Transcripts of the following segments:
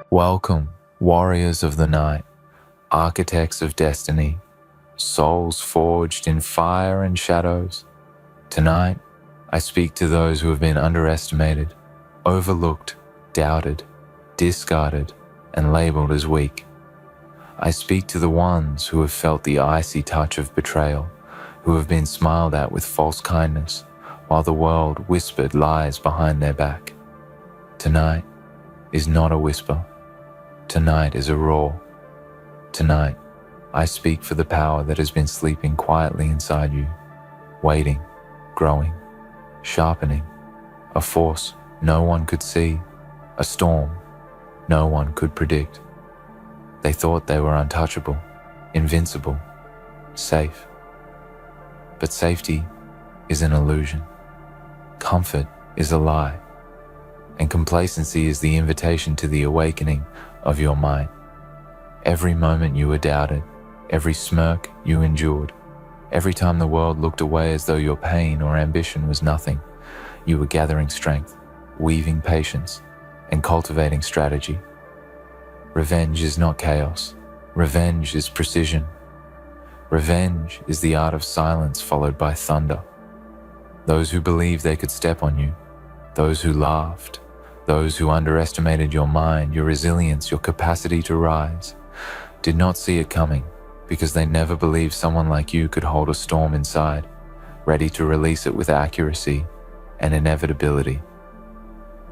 Welcome, warriors of the night, architects of destiny, souls forged in fire and shadows. Tonight, I speak to those who have been underestimated, overlooked, doubted, discarded, and labeled as weak. I speak to the ones who have felt the icy touch of betrayal, who have been smiled at with false kindness, while the world whispered lies behind their back. Tonight is not a whisper. Tonight is a roar. Tonight, I speak for the power that has been sleeping quietly inside you, waiting, growing, sharpening, a force no one could see, a storm no one could predict. They thought they were untouchable, invincible, safe. But safety is an illusion. Comfort is a lie. And complacency is the invitation to the awakening of your might. Every moment you were doubted, every smirk you endured, every time the world looked away as though your pain or ambition was nothing, you were gathering strength, weaving patience, and cultivating strategy. Revenge is not chaos. Revenge is precision. Revenge is the art of silence followed by thunder. Those who believed they could step on you, those who laughed, those who underestimated your mind, your resilience, your capacity to rise, did not see it coming because they never believed someone like you could hold a storm inside, ready to release it with accuracy and inevitability.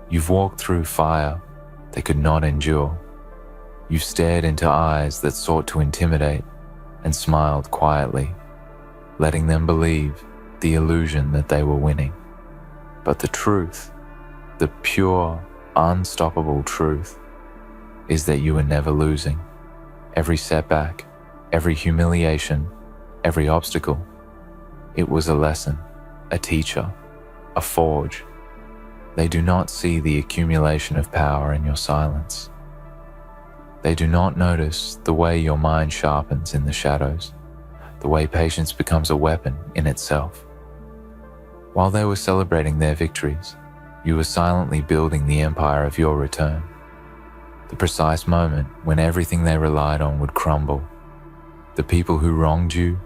You've walked through fire they could not endure. You've stared into eyes that sought to intimidate and smiled quietly, letting them believe the illusion that they were winning. But the truth, the pure, unstoppable truth, is that you were never losing. Every setback, every humiliation, every obstacle, it was a lesson, a teacher, a forge. They do not see the accumulation of power in your silence. They do not notice the way your mind sharpens in the shadows, the way patience becomes a weapon in itself. While they were celebrating their victories, you were silently building the empire of your return. The precise moment when everything they relied on would crumble. The people who wronged you,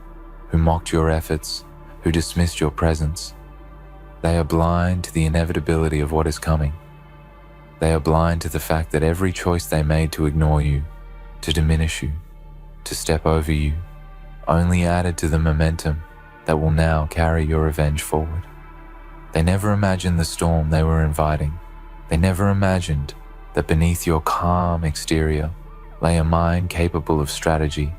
who mocked your efforts, who dismissed your presence, they are blind to the inevitability of what is coming. They are blind to the fact that every choice they made to ignore you, to diminish you, to step over you, only added to the momentum that will now carry your revenge forward. They never imagined the storm they were inviting. They never imagined that beneath your calm exterior lay a mind capable of strategy,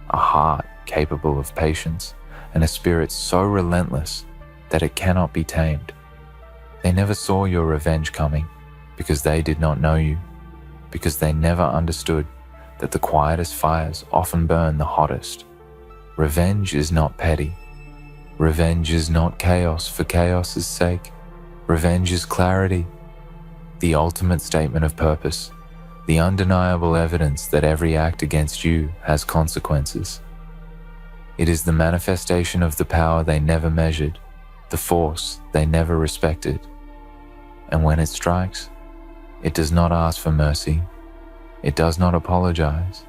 a heart capable of patience, and a spirit so relentless that it cannot be tamed. They never saw your revenge coming because they did not know you, because they never understood that the quietest fires often burn the hottest. Revenge is not petty. Revenge is not chaos for chaos's sake. Revenge is clarity, the ultimate statement of purpose, the undeniable evidence that every act against you has consequences. It is the manifestation of the power they never measured, the force they never respected. And when it strikes, it does not ask for mercy. It does not apologize.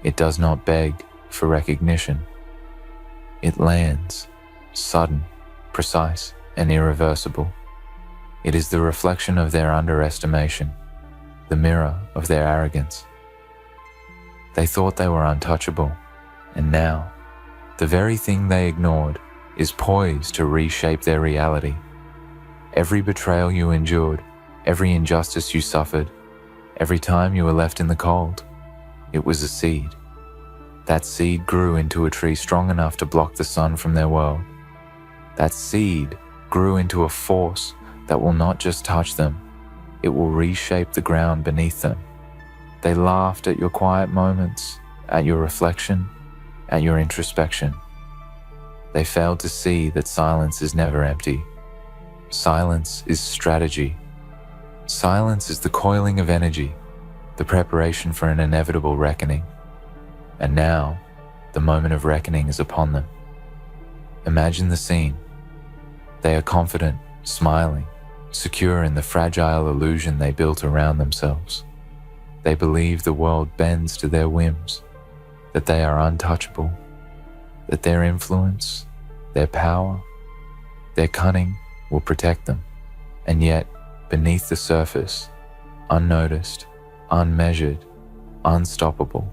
It does not beg for recognition. It lands, sudden, precise, and irreversible. It is the reflection of their underestimation, the mirror of their arrogance. They thought they were untouchable, and now, the very thing they ignored is poised to reshape their reality. Every betrayal you endured, every injustice you suffered, every time you were left in the cold, it was a seed. That seed grew into a tree strong enough to block the sun from their world. That seed grew into a force that will not just touch them, it will reshape the ground beneath them. They laughed at your quiet moments, at your reflection, at your introspection. They failed to see that silence is never empty. Silence is strategy. Silence is the coiling of energy, the preparation for an inevitable reckoning. And now, the moment of reckoning is upon them. Imagine the scene. They are confident, smiling, secure in the fragile illusion they built around themselves. They believe the world bends to their whims, that they are untouchable, that their influence, their power, their cunning will protect them. And yet, beneath the surface, unnoticed, unmeasured, unstoppable,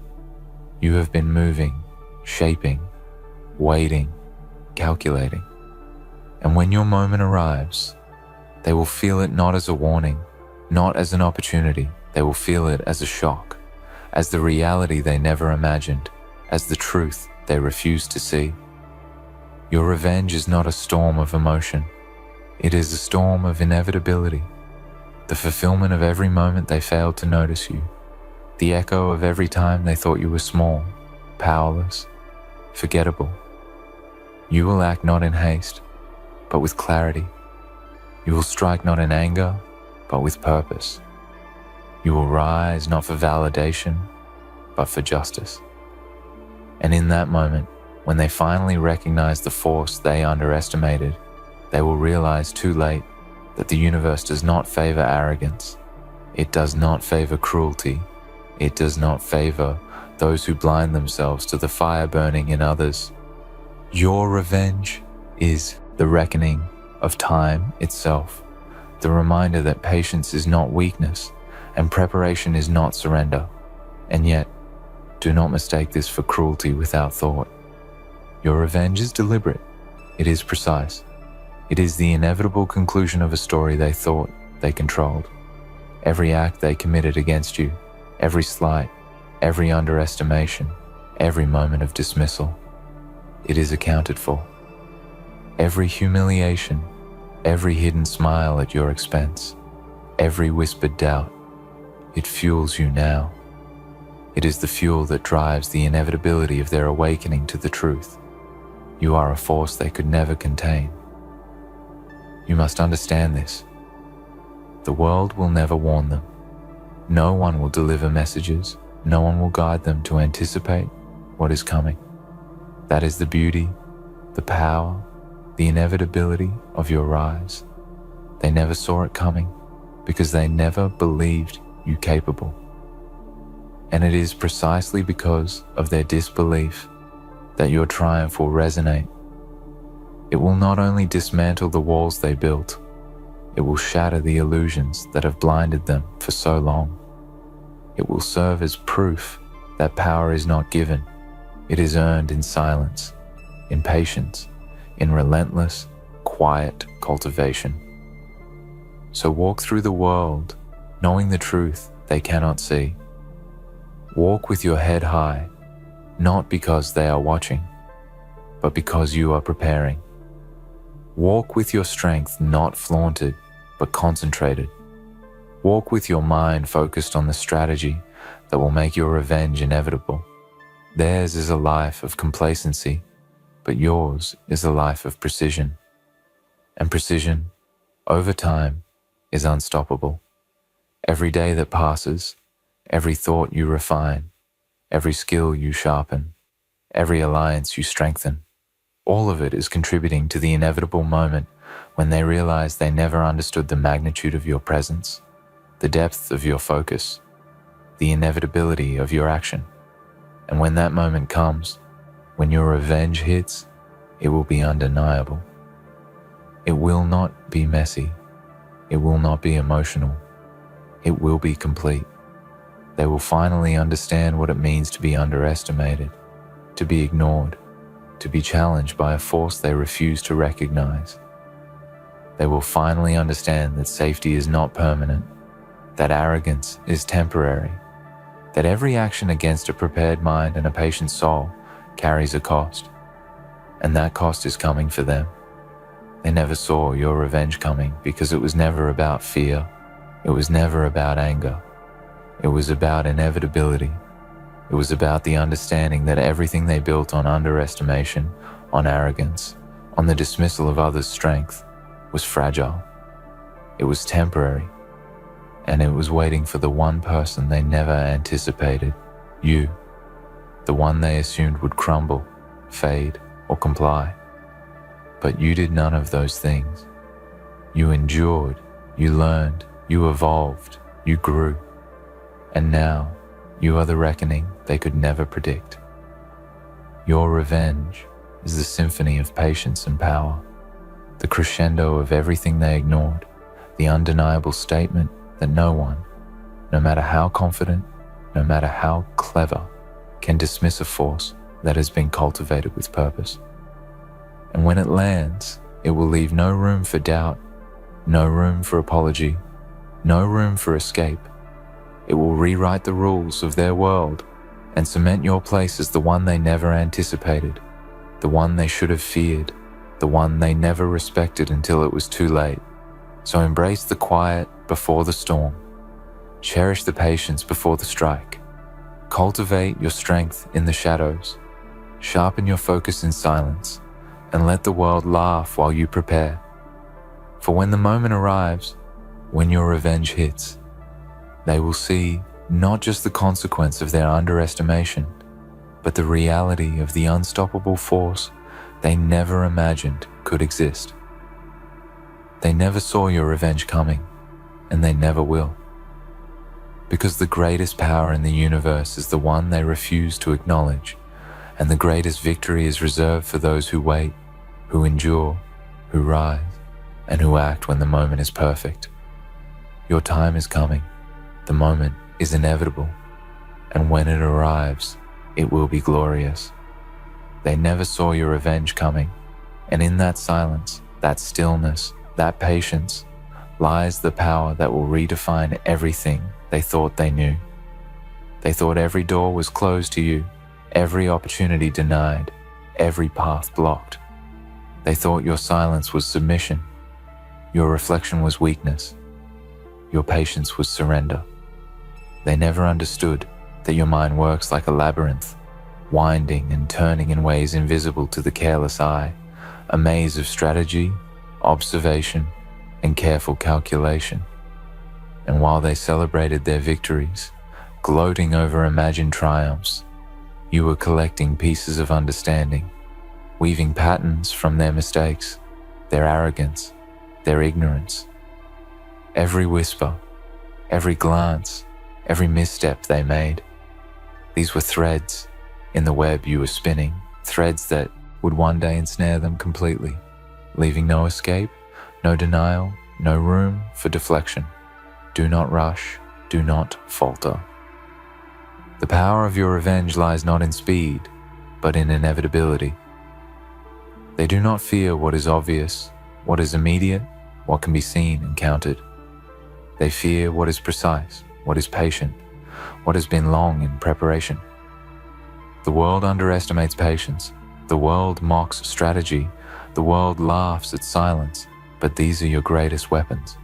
you have been moving, shaping, waiting, calculating. And when your moment arrives, they will feel it not as a warning, not as an opportunity. They will feel it as a shock, as the reality they never imagined, as the truth they refused to see. Your revenge is not a storm of emotion. It is a storm of inevitability. The fulfillment of every moment they failed to notice you. The echo of every time they thought you were small, powerless, forgettable. You will act not in haste, but with clarity. You will strike not in anger, but with purpose. You will rise not for validation, but for justice. And in that moment, when they finally recognize the force they underestimated, they will realize too late that the universe does not favor arrogance. It does not favor cruelty. It does not favor those who blind themselves to the fire burning in others. Your revenge is the reckoning of time itself, the reminder that patience is not weakness and preparation is not surrender. And yet, do not mistake this for cruelty without thought. Your revenge is deliberate. It is precise. It is the inevitable conclusion of a story they thought they controlled. Every act they committed against you, every slight, every underestimation, every moment of dismissal, it is accounted for. Every humiliation, every hidden smile at your expense, every whispered doubt, it fuels you now. It is the fuel that drives the inevitability of their awakening to the truth. You are a force they could never contain. You must understand this. The world will never warn them. No one will deliver messages. No one will guide them to anticipate what is coming. That is the beauty, the power, the inevitability of your rise. They never saw it coming because they never believed you capable. And it is precisely because of their disbelief that your triumph will resonate. It will not only dismantle the walls they built, it will shatter the illusions that have blinded them for so long. It will serve as proof that power is not given. It is earned in silence, in patience, in relentless, quiet cultivation. So walk through the world, knowing the truth they cannot see. Walk with your head high, not because they are watching, but because you are preparing. Walk with your strength not flaunted, but concentrated. Walk with your mind focused on the strategy that will make your revenge inevitable. Theirs is a life of complacency, but yours is a life of precision. And precision, over time, is unstoppable. Every day that passes, every thought you refine, every skill you sharpen, every alliance you strengthen, all of it is contributing to the inevitable moment when they realize they never understood the magnitude of your presence, the depth of your focus, the inevitability of your action. And when that moment comes, when your revenge hits, it will be undeniable. It will not be messy. It will not be emotional. It will be complete. They will finally understand what it means to be underestimated, to be ignored, to be challenged by a force they refuse to recognize. They will finally understand that safety is not permanent, that arrogance is temporary, that every action against a prepared mind and a patient soul carries a cost, and that cost is coming for them. They never saw your revenge coming because it was never about fear. It was never about anger. It was about inevitability. It was about the understanding that everything they built on underestimation, on arrogance, on the dismissal of others' strength, was fragile. It was temporary. And it was waiting for the one person they never anticipated, you, the one they assumed would crumble, fade, or comply. But you did none of those things. You endured, you learned, you evolved, you grew. And now, you are the reckoning they could never predict. Your revenge is the symphony of patience and power, the crescendo of everything they ignored, the undeniable statement that no one, no matter how confident, no matter how clever, can dismiss a force that has been cultivated with purpose. And when it lands, it will leave no room for doubt, no room for apology, no room for escape. It will rewrite the rules of their world and cement your place as the one they never anticipated, the one they should have feared, the one they never respected until it was too late. So embrace the quiet before the storm. Cherish the patience before the strike. Cultivate your strength in the shadows. Sharpen your focus in silence, and let the world laugh while you prepare. For when the moment arrives, when your revenge hits, they will see not just the consequence of their underestimation, but the reality of the unstoppable force they never imagined could exist. They never saw your revenge coming, and they never will. Because the greatest power in the universe is the one they refuse to acknowledge, and the greatest victory is reserved for those who wait, who endure, who rise, and who act when the moment is perfect. Your time is coming. The moment is inevitable, and when it arrives, it will be glorious. They never saw your revenge coming, and in that silence, that stillness, that patience, lies the power that will redefine everything they thought they knew. They thought every door was closed to you, every opportunity denied, every path blocked. They thought your silence was submission, your reflection was weakness, your patience was surrender. They never understood that your mind works like a labyrinth, winding and turning in ways invisible to the careless eye, a maze of strategy, observation, and careful calculation. And while they celebrated their victories, gloating over imagined triumphs, you were collecting pieces of understanding, weaving patterns from their mistakes, their arrogance, their ignorance. Every whisper, every glance, every misstep they made, these were threads in the web you were spinning, threads that would one day ensnare them completely, leaving no escape, no denial, no room for deflection. Do not rush, do not falter. The power of your revenge lies not in speed, but in inevitability. They do not fear what is obvious, what is immediate, what can be seen and counted. They fear what is precise, what is patient, what has been long in preparation. The world underestimates patience. The world mocks strategy. The world laughs at silence. But these are your greatest weapons.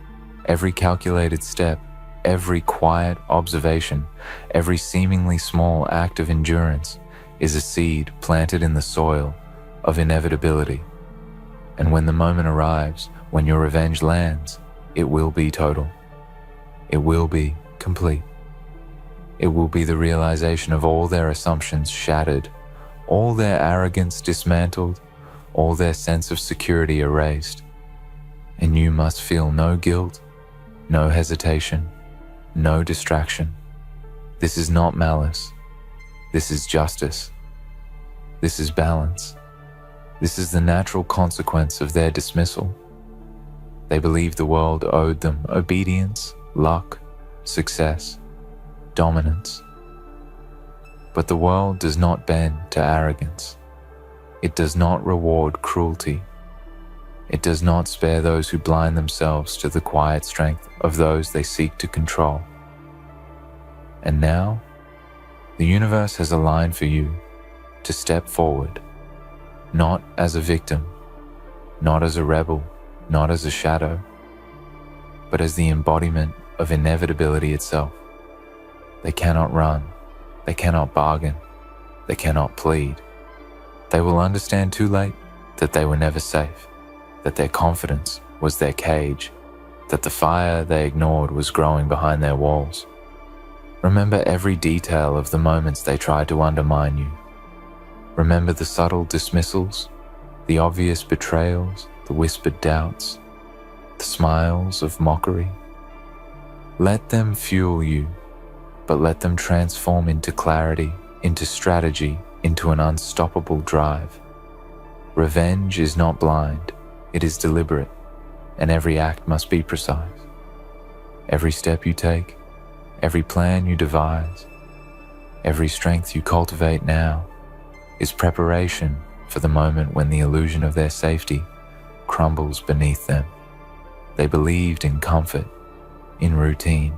Every calculated step, every quiet observation, every seemingly small act of endurance is a seed planted in the soil of inevitability. And when the moment arrives, when your revenge lands, it will be total. It will be complete. It will be the realization of all their assumptions shattered, all their arrogance dismantled, all their sense of security erased. And you must feel no guilt, no hesitation, no distraction. This is not malice. This is justice. This is balance. This is the natural consequence of their dismissal. They believed the world owed them obedience, luck, success, dominance. But the world does not bend to arrogance. It does not reward cruelty. It does not spare those who blind themselves to the quiet strength of those they seek to control. And now, the universe has aligned for you to step forward, not as a victim, not as a rebel, not as a shadow, but as the embodiment of inevitability itself. They cannot run, they cannot bargain, they cannot plead. They will understand too late that they were never safe, that their confidence was their cage, that the fire they ignored was growing behind their walls. Remember every detail of the moments they tried to undermine you. Remember the subtle dismissals, the obvious betrayals, the whispered doubts, the smiles of mockery. Let them fuel you. but let them transform into clarity, into strategy, into an unstoppable drive. Revenge is not blind, it is deliberate, and every act must be precise. Every step you take, every plan you devise, every strength you cultivate now is preparation for the moment when the illusion of their safety crumbles beneath them. They believed in comfort, in routine,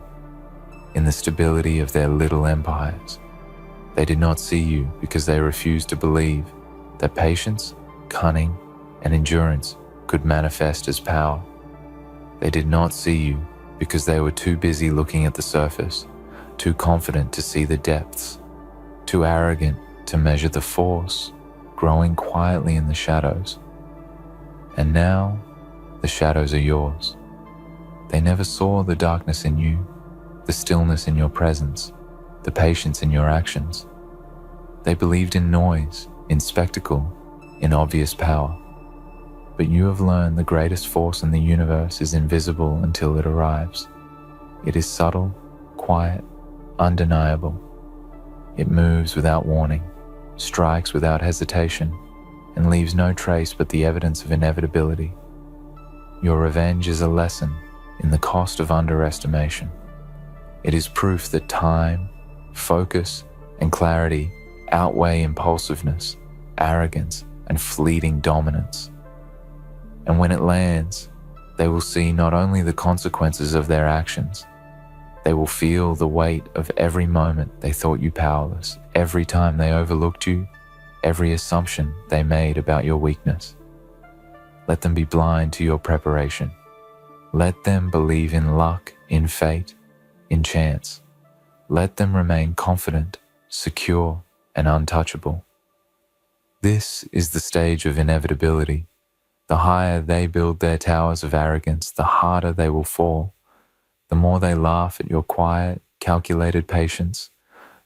in the stability of their little empires. They did not see you because they refused to believe that patience, cunning, and endurance could manifest as power. They did not see you because they were too busy looking at the surface, too confident to see the depths, too arrogant to measure the force growing quietly in the shadows. And now, the shadows are yours. They never saw the darkness in you, the stillness in your presence, the patience in your actions. They believed in noise, in spectacle, in obvious power. But you have learned the greatest force in the universe is invisible until it arrives. It is subtle, quiet, undeniable. It moves without warning, strikes without hesitation, and leaves no trace but the evidence of inevitability. Your revenge is a lesson in the cost of underestimation. It is proof that time, focus, and clarity outweigh impulsiveness, arrogance, and fleeting dominance. And when it lands, they will see not only the consequences of their actions, they will feel the weight of every moment they thought you powerless, every time they overlooked you, every assumption they made about your weakness. Let them be blind to your preparation. Let them believe in luck, in fate, in chance. Let them remain confident, secure, and untouchable. This is the stage of inevitability. The higher they build their towers of arrogance, the harder they will fall. The more they laugh at your quiet, calculated patience,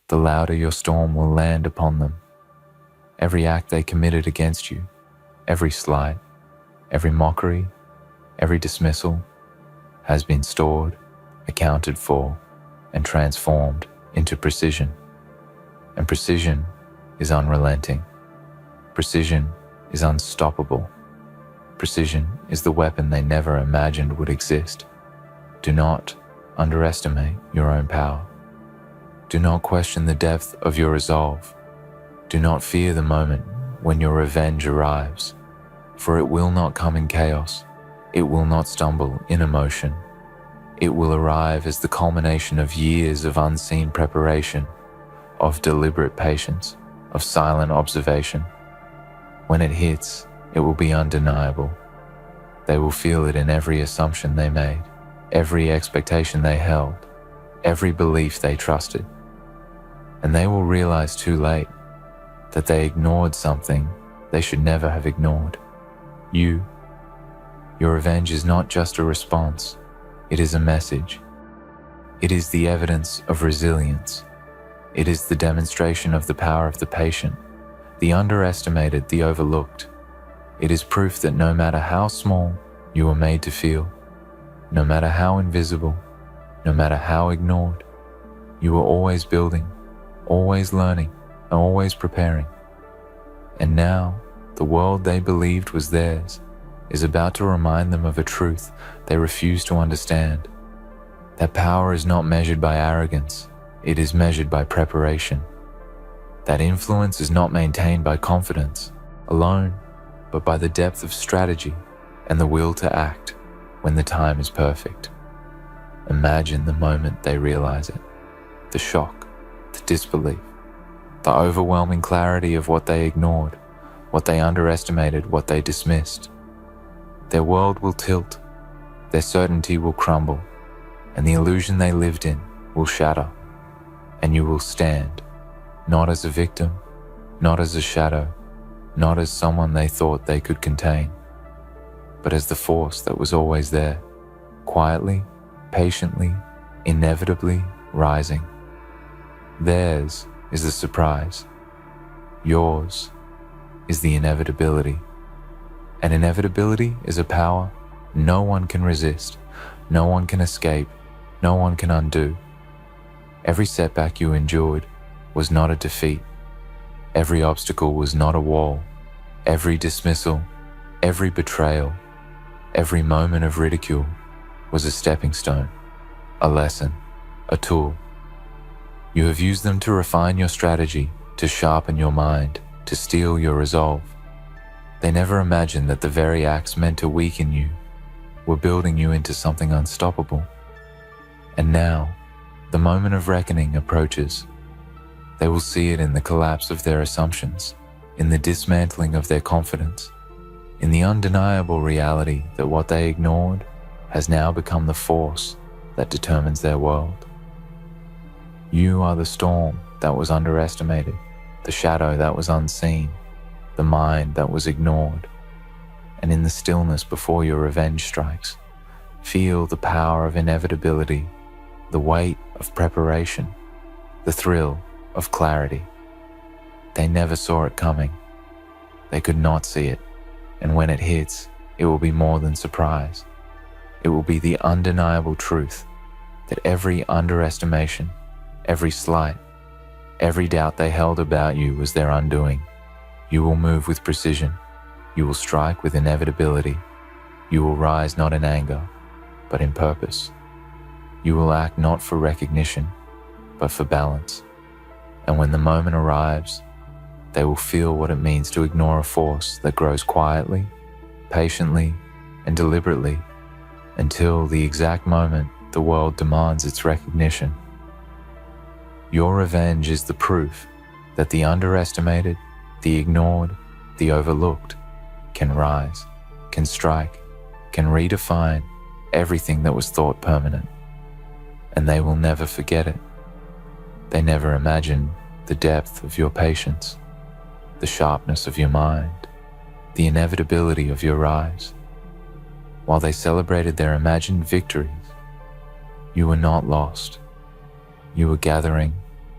the louder your storm will land upon them. Every act they committed against you, every slight, every mockery, every dismissal, has been stored, accounted for, and transformed into precision. And precision is unrelenting. Precision is unstoppable. Precision is the weapon they never imagined would exist. Do not underestimate your own power. Do not question the depth of your resolve. Do not fear the moment when your revenge arrives, for it will not come in chaos. It will not stumble in emotion. It will arrive as the culmination of years of unseen preparation, of deliberate patience, of silent observation. When it hits, it will be undeniable. They will feel it in every assumption they made, every expectation they held, every belief they trusted. And they will realize too late that they ignored something they should never have ignored. You. Your revenge is not just a response, it is a message. It is the evidence of resilience. It is the demonstration of the power of the patient, the underestimated, the overlooked. It is proof that no matter how small you were made to feel, no matter how invisible, no matter how ignored, you were always building, always learning, and always preparing. And now, the world they believed was theirs is about to remind them of a truth they refuse to understand. That power is not measured by arrogance, it is measured by preparation. That influence is not maintained by confidence alone, but by the depth of strategy and the will to act when the time is perfect. Imagine the moment they realize it, the shock, the disbelief, the overwhelming clarity of what they ignored, what they underestimated, what they dismissed. Their world will tilt, their certainty will crumble, and the illusion they lived in will shatter, and you will stand, not as a victim, not as a shadow, not as someone they thought they could contain, but as the force that was always there, quietly, patiently, inevitably rising. Theirs is the surprise. Yours is the inevitability. And inevitability is a power no one can resist, no one can escape, no one can undo. Every setback you endured was not a defeat. Every obstacle was not a wall. Every dismissal, every betrayal, every moment of ridicule was a stepping stone, a lesson, a tool. You have used them to refine your strategy, to sharpen your mind, to steel your resolve. They never imagined that the very acts meant to weaken you were building you into something unstoppable. And now, the moment of reckoning approaches. They will see it in the collapse of their assumptions, in the dismantling of their confidence, in the undeniable reality that what they ignored has now become the force that determines their world. You are the storm that was underestimated, the shadow that was unseen, the mind that was ignored. And in the stillness before your revenge strikes, feel the power of inevitability, the weight of preparation, the thrill of clarity. They never saw it coming. They could not see it. And when it hits, it will be more than surprise. It will be the undeniable truth that every underestimation, every slight, every doubt they held about you was their undoing. You will move with precision. You will strike with inevitability. You will rise not in anger, but in purpose. You will act not for recognition, but for balance. And when the moment arrives, they will feel what it means to ignore a force that grows quietly, patiently, and deliberately until the exact moment the world demands its recognition. Your revenge is the proof that the underestimated, the ignored, the overlooked can rise, can strike, can redefine everything that was thought permanent. And they will never forget it. They never imagined the depth of your patience, the sharpness of your mind, the inevitability of your rise. While they celebrated their imagined victories, you were not lost. You were gathering,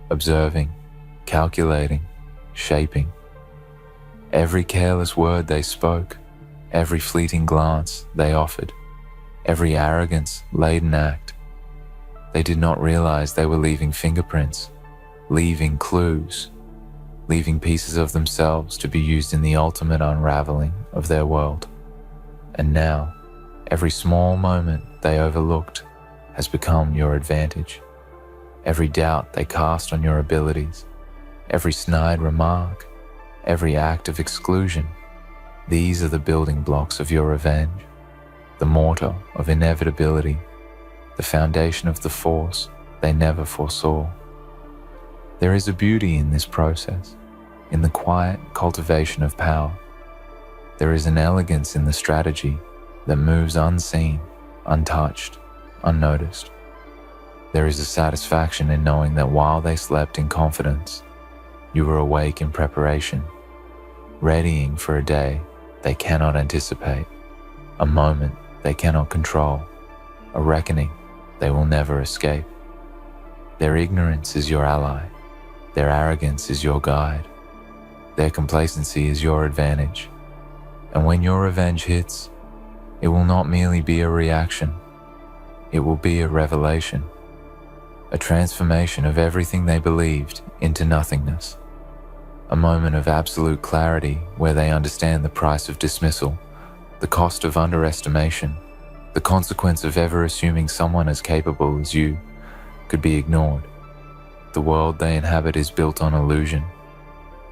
observing, calculating, shaping. Every careless word they spoke, every fleeting glance they offered, every arrogance-laden act, they did not realize they were leaving fingerprints, leaving clues, leaving pieces of themselves to be used in the ultimate unraveling of their world. And now, every small moment they overlooked has become your advantage. Every doubt they cast on your abilities, every snide remark, every act of exclusion, these are the building blocks of your revenge, the mortar of inevitability, the foundation of the force they never foresaw. There is a beauty in this process, in the quiet cultivation of power. There is an elegance in the strategy that moves unseen, untouched, unnoticed. There is a satisfaction in knowing that while they slept in confidence, you were awake in preparation, readying for a day they cannot anticipate, a moment they cannot control, a reckoning they will never escape. Their ignorance is your ally. Their arrogance is your guide. Their complacency is your advantage. And when your revenge hits, it will not merely be a reaction. It will be a revelation, a transformation of everything they believed into nothingness, a moment of absolute clarity where they understand the price of dismissal, the cost of underestimation, the consequence of ever assuming someone as capable as you could be ignored. The world they inhabit is built on illusion.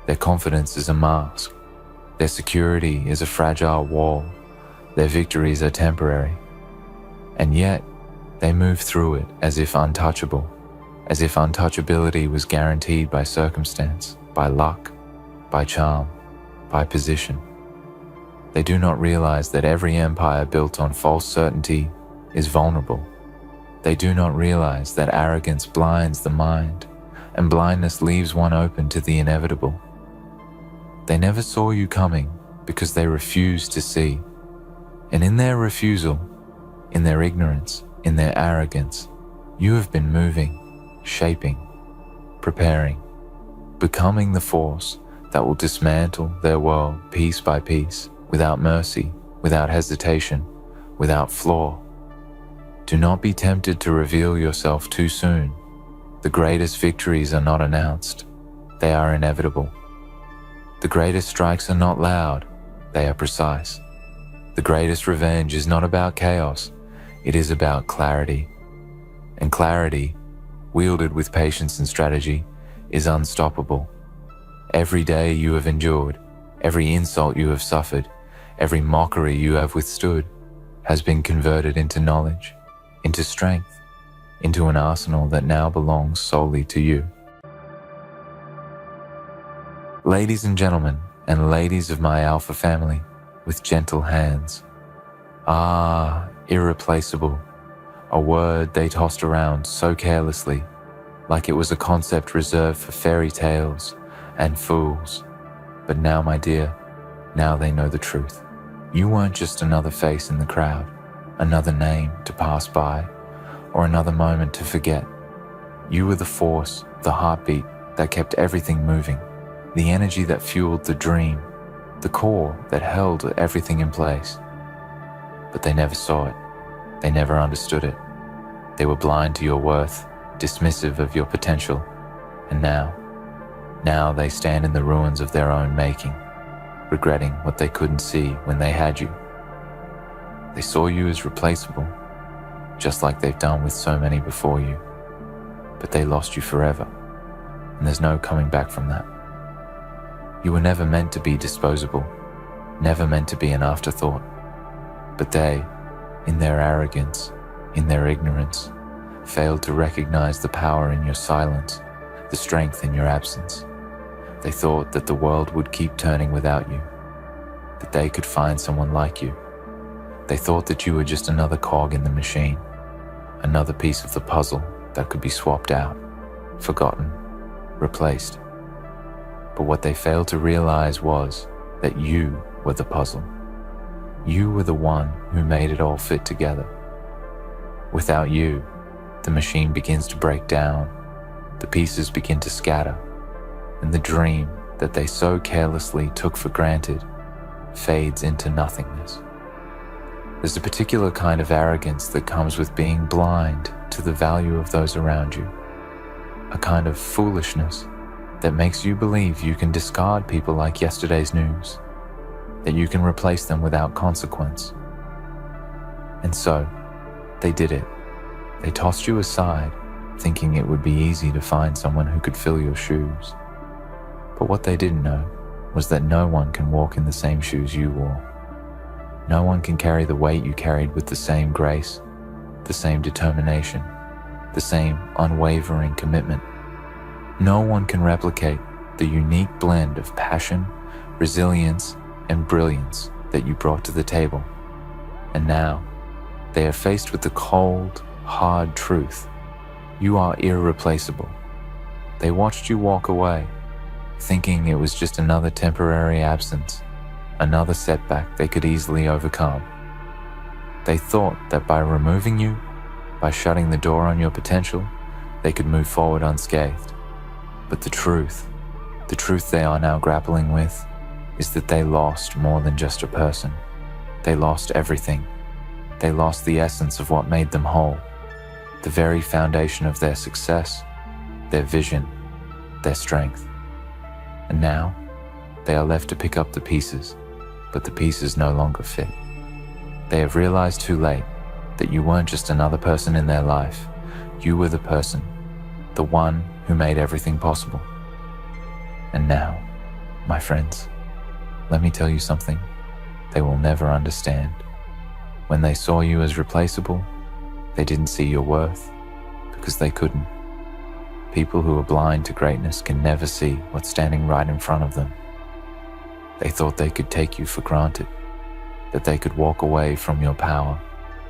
Their confidence is a mask. Their security is a fragile wall. Their victories are temporary. And yet, they move through it as if untouchable, as if untouchability was guaranteed by circumstance, by luck, by charm, by position. They do not realize that every empire built on false certainty is vulnerable. They do not realize that arrogance blinds the mind, and blindness leaves one open to the inevitable. They never saw you coming because they refused to see. And in their refusal, in their ignorance, in their arrogance, you have been moving, shaping, preparing, becoming the force that will dismantle their world piece by piece, without mercy, without hesitation, without flaw. Do not be tempted to reveal yourself too soon. The greatest victories are not announced, they are inevitable. The greatest strikes are not loud, they are precise. The greatest revenge is not about chaos, it is about clarity. And clarity, wielded with patience and strategy, is unstoppable. Every day you have endured, every insult you have suffered, every mockery you have withstood, has been converted into knowledge, into strength, into an arsenal that now belongs solely to you. Ladies and gentlemen, and ladies of my Alpha family, with gentle hands. Ah, irreplaceable, a word they tossed around so carelessly, like it was a concept reserved for fairy tales and fools. But now, my dear, now they know the truth. You weren't just another face in the crowd, another name to pass by, or another moment to forget. You were the force, the heartbeat that kept everything moving, the energy that fueled the dream, the core that held everything in place. But they never saw it. They never understood it. They were blind to your worth, dismissive of your potential. And now they stand in the ruins of their own making, regretting what they couldn't see when they had you. They saw you as replaceable, just like they've done with so many before you. But they lost you forever, and there's no coming back from that. You were never meant to be disposable, never meant to be an afterthought. But they, in their arrogance, in their ignorance, failed to recognize the power in your silence, the strength in your absence. They thought that the world would keep turning without you, that they could find someone like you. They thought that you were just another cog in the machine, another piece of the puzzle that could be swapped out, forgotten, replaced. But what they failed to realize was that you were the puzzle. You were the one who made it all fit together. Without you, the machine begins to break down, the pieces begin to scatter, and the dream that they so carelessly took for granted fades into nothingness. There's a particular kind of arrogance that comes with being blind to the value of those around you, a kind of foolishness that makes you believe you can discard people like yesterday's news, that you can replace them without consequence. And so, they did it. They tossed you aside, thinking it would be easy to find someone who could fill your shoes. But what they didn't know was that no one can walk in the same shoes you wore. No one can carry the weight you carried with the same grace, the same determination, the same unwavering commitment. No one can replicate the unique blend of passion, resilience, and brilliance that you brought to the table. And now, they are faced with the cold, hard truth. You are irreplaceable. They watched you walk away, thinking it was just another temporary absence, another setback they could easily overcome. They thought that by removing you, by shutting the door on your potential, they could move forward unscathed. But the truth they are now grappling with, is that they lost more than just a person. They lost everything. They lost the essence of what made them whole, the very foundation of their success, their vision, their strength. And now, they are left to pick up the pieces, but the pieces no longer fit. They have realized too late that you weren't just another person in their life. You were the person, the one who made everything possible. And now, my friends, let me tell you something they will never understand. When they saw you as replaceable, they didn't see your worth because they couldn't. People who are blind to greatness can never see what's standing right in front of them. They thought they could take you for granted, that they could walk away from your power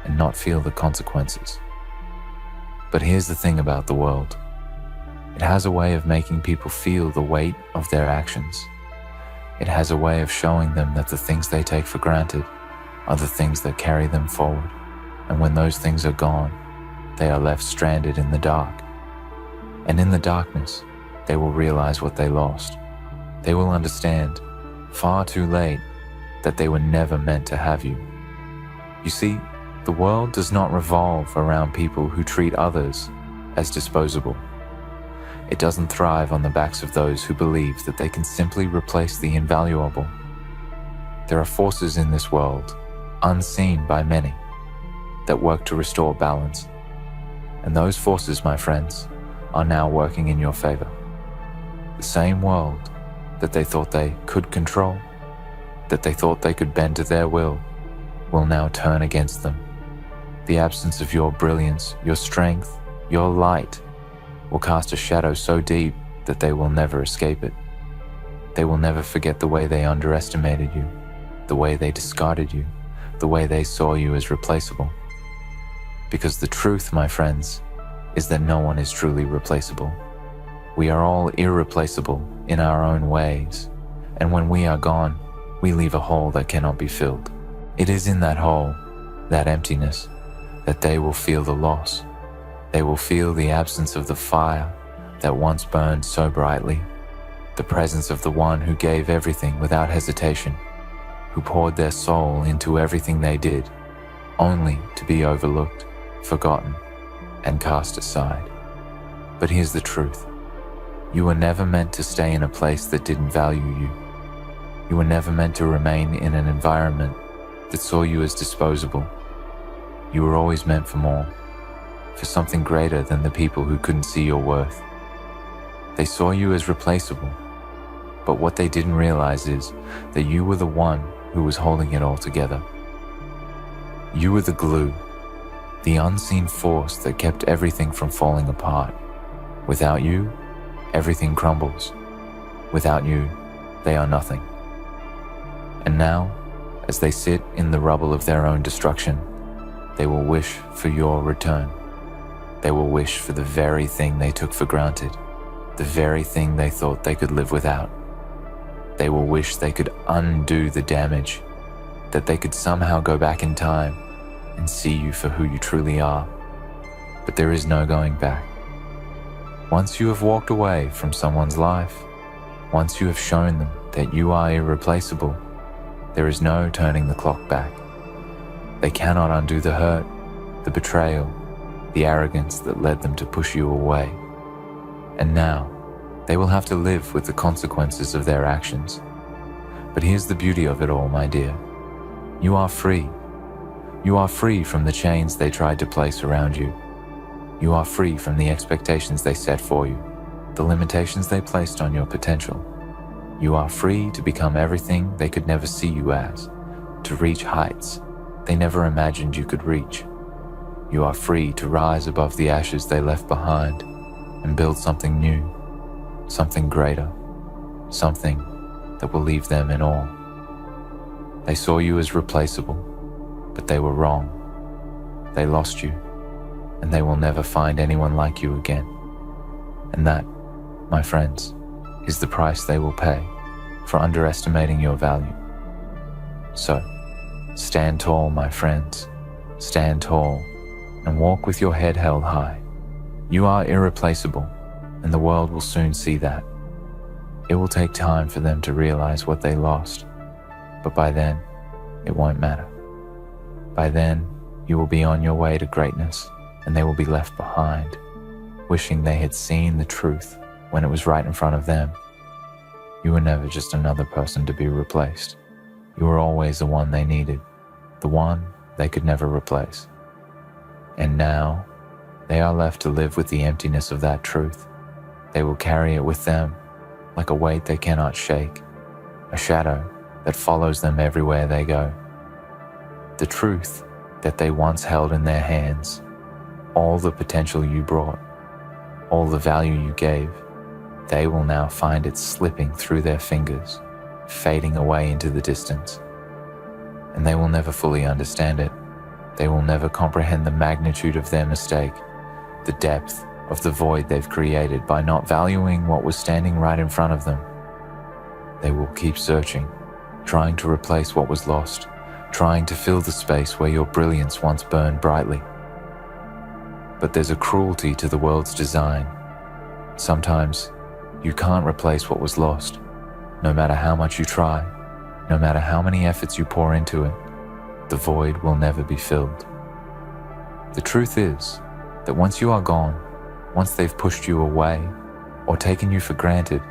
and not feel the consequences. But here's the thing about the world. It has a way of making people feel the weight of their actions. It has a way of showing them that the things they take for granted are the things that carry them forward. And when those things are gone, they are left stranded in the dark. And in the darkness, they will realize what they lost. They will understand, far too late, that they were never meant to have you. You see, the world does not revolve around people who treat others as disposable. It doesn't thrive on the backs of those who believe that they can simply replace the invaluable. There are forces in this world, unseen by many, that work to restore balance. And those forces, my friends, are now working in your favor. The same world that they thought they could control, that they thought they could bend to their will now turn against them. The absence of your brilliance, your strength, your light will cast a shadow so deep that they will never escape it. They will never forget the way they underestimated you, the way they discarded you, the way they saw you as replaceable. Because the truth, my friends, is that no one is truly replaceable. We are all irreplaceable in our own ways, and when we are gone, we leave a hole that cannot be filled. It is in that hole, that emptiness, that they will feel the loss. They will feel the absence of the fire that once burned so brightly, the presence of the one who gave everything without hesitation, who poured their soul into everything they did, only to be overlooked, forgotten, and cast aside. But here's the truth. You were never meant to stay in a place that didn't value you. You were never meant to remain in an environment that saw you as disposable. You were always meant for more, for something greater than the people who couldn't see your worth. They saw you as replaceable, but what they didn't realize is that you were the one who was holding it all together. You were the glue, the unseen force that kept everything from falling apart. Without you, everything crumbles. Without you, they are nothing. And now, as they sit in the rubble of their own destruction, they will wish for your return. They will wish for the very thing they took for granted, the very thing they thought they could live without. They will wish they could undo the damage, that they could somehow go back in time and see you for who you truly are. But there is no going back. Once you have walked away from someone's life, once you have shown them that you are irreplaceable, there is no turning the clock back. They cannot undo the hurt, the betrayal, the arrogance that led them to push you away. And now, they will have to live with the consequences of their actions. But here's the beauty of it all, my dear. You are free. You are free from the chains they tried to place around you. You are free from the expectations they set for you, the limitations they placed on your potential. You are free to become everything they could never see you as, to reach heights they never imagined you could reach. You are free to rise above the ashes they left behind and build something new, something greater, something that will leave them in awe. They saw you as replaceable, but they were wrong. They lost you, and they will never find anyone like you again. And that, my friends, is the price they will pay for underestimating your value. So, stand tall, my friends. Stand tall and walk with your head held high. You are irreplaceable, and the world will soon see that. It will take time for them to realize what they lost, but by then, it won't matter. By then, you will be on your way to greatness, and they will be left behind, wishing they had seen the truth when it was right in front of them. You were never just another person to be replaced. You were always the one they needed, the one they could never replace. And now, they are left to live with the emptiness of that truth. They will carry it with them like a weight they cannot shake, a shadow that follows them everywhere they go. The truth that they once held in their hands, all the potential you brought, all the value you gave, they will now find it slipping through their fingers, fading away into the distance. And they will never fully understand it. They will never comprehend the magnitude of their mistake, the depth of the void they've created by not valuing what was standing right in front of them. They will keep searching, trying to replace what was lost, trying to fill the space where your brilliance once burned brightly. But there's a cruelty to the world's design. Sometimes, you can't replace what was lost, no matter how much you try, no matter how many efforts you pour into it. The void will never be filled. The truth is that once you are gone, once they've pushed you away, or taken you for granted,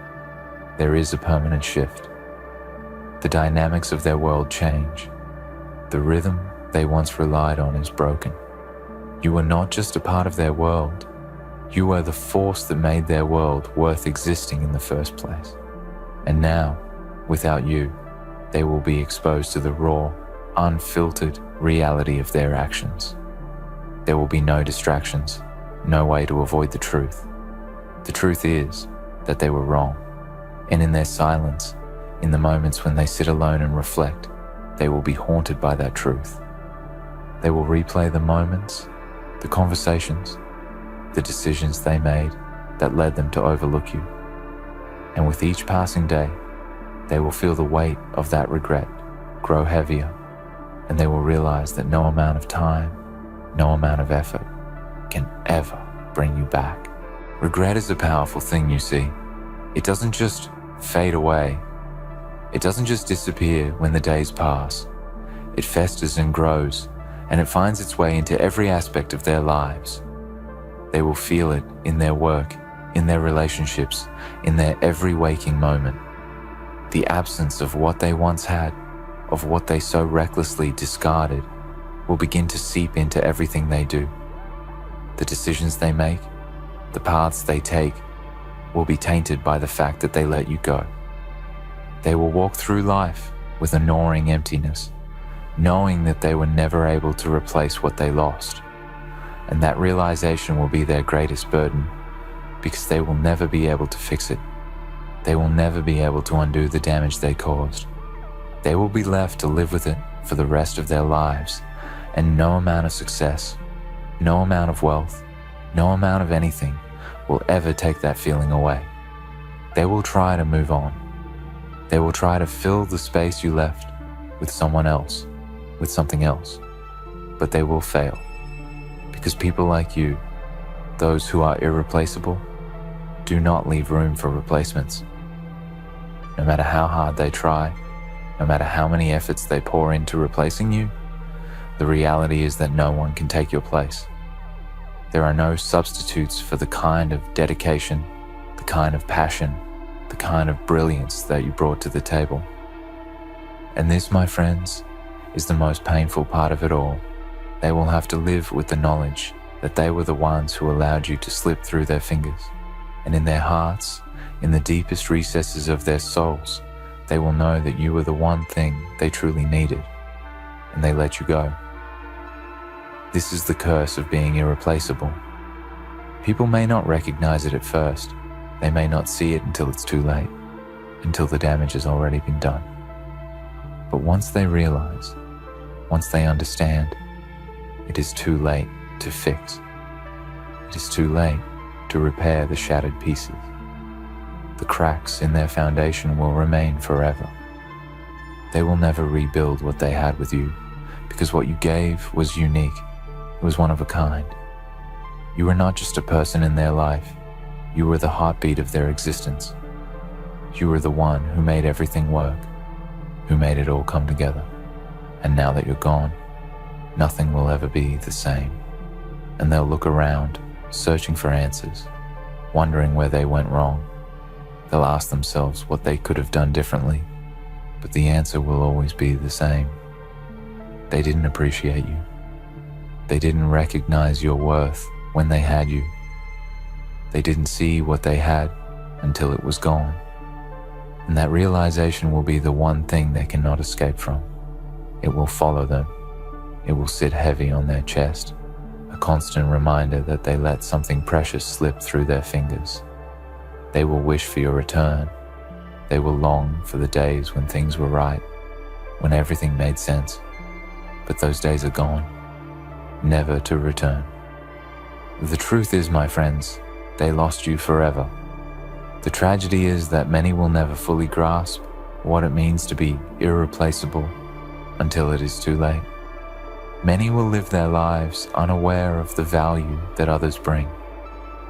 there is a permanent shift. The dynamics of their world change. The rhythm they once relied on is broken. You are not just a part of their world. You are the force that made their world worth existing in the first place. And now, without you, they will be exposed to the raw, unfiltered reality of their actions. There will be no distractions, no way to avoid the truth. The truth is that they were wrong. And in their silence, in the moments when they sit alone and reflect, they will be haunted by that truth. They will replay the moments, the conversations, the decisions they made that led them to overlook you. And with each passing day, they will feel the weight of that regret grow heavier, and they will realize that no amount of time, no amount of effort can ever bring you back. Regret is a powerful thing, you see. It doesn't just fade away. It doesn't just disappear when the days pass. It festers and grows, and it finds its way into every aspect of their lives. They will feel it in their work, in their relationships, in their every waking moment. The absence of what they once had, of what they so recklessly discarded, will begin to seep into everything they do. The decisions they make, the paths they take, will be tainted by the fact that they let you go. They will walk through life with a gnawing emptiness, knowing that they were never able to replace what they lost. And that realization will be their greatest burden, because they will never be able to fix it. They will never be able to undo the damage they caused. They will be left to live with it for the rest of their lives, and no amount of success, no amount of wealth, no amount of anything will ever take that feeling away. They will try to move on. They will try to fill the space you left with someone else, with something else, but they will fail. Because people like you, those who are irreplaceable, do not leave room for replacements. No matter how hard they try, no matter how many efforts they pour into replacing you, the reality is that no one can take your place. There are no substitutes for the kind of dedication, the kind of passion, the kind of brilliance that you brought to the table. And this, my friends, is the most painful part of it all. They will have to live with the knowledge that they were the ones who allowed you to slip through their fingers. And in their hearts, in the deepest recesses of their souls, they will know that you were the one thing they truly needed, and they let you go. This is the curse of being irreplaceable. People may not recognize it at first. They may not see it until it's too late, until the damage has already been done. But once they realize, once they understand, it is too late to fix. It is too late to repair the shattered pieces. The cracks in their foundation will remain forever. They will never rebuild what they had with you, because what you gave was unique. It was one of a kind. You were not just a person in their life. You were the heartbeat of their existence. You were the one who made everything work, who made it all come together. And now that you're gone, nothing will ever be the same. And they'll look around, searching for answers, wondering where they went wrong. They'll ask themselves what they could have done differently, but the answer will always be the same. They didn't appreciate you. They didn't recognize your worth when they had you. They didn't see what they had until it was gone. And that realization will be the one thing they cannot escape from. It will follow them. It will sit heavy on their chest, a constant reminder that they let something precious slip through their fingers. They will wish for your return. They will long for the days when things were right, when everything made sense. But those days are gone, never to return. The truth is, my friends, they lost you forever. The tragedy is that many will never fully grasp what it means to be irreplaceable until it is too late. Many will live their lives unaware of the value that others bring,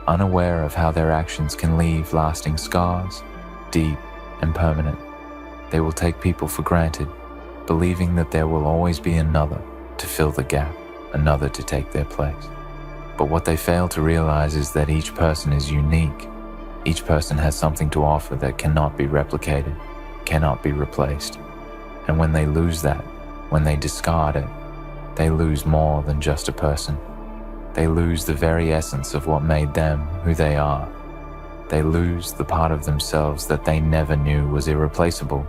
unaware of how their actions can leave lasting scars, deep and permanent. They will take people for granted, believing that there will always be another to fill the gap, another to take their place. But what they fail to realize is that each person is unique, Each person has something to offer that cannot be replicated, cannot be replaced. And when they lose that, when they discard it, they lose more than just a person. They lose the very essence of what made them who they are. They lose the part of themselves that they never knew was irreplaceable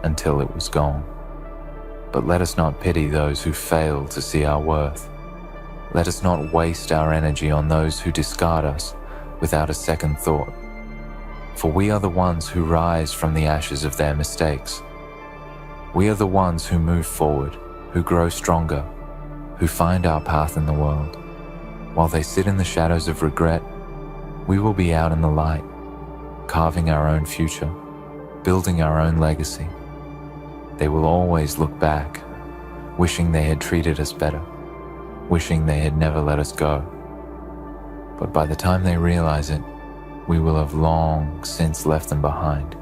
until it was gone. But let us not pity those who fail to see our worth. Let us not waste our energy on those who discard us without a second thought. For we are the ones who rise from the ashes of their mistakes. We are the ones who move forward, who grow stronger, who find our path in the world. While they sit in the shadows of regret, we will be out in the light, carving our own future, building our own legacy. They will always look back, wishing they had treated us better, wishing they had never let us go. But by the time they realize it, we will have long since left them behind,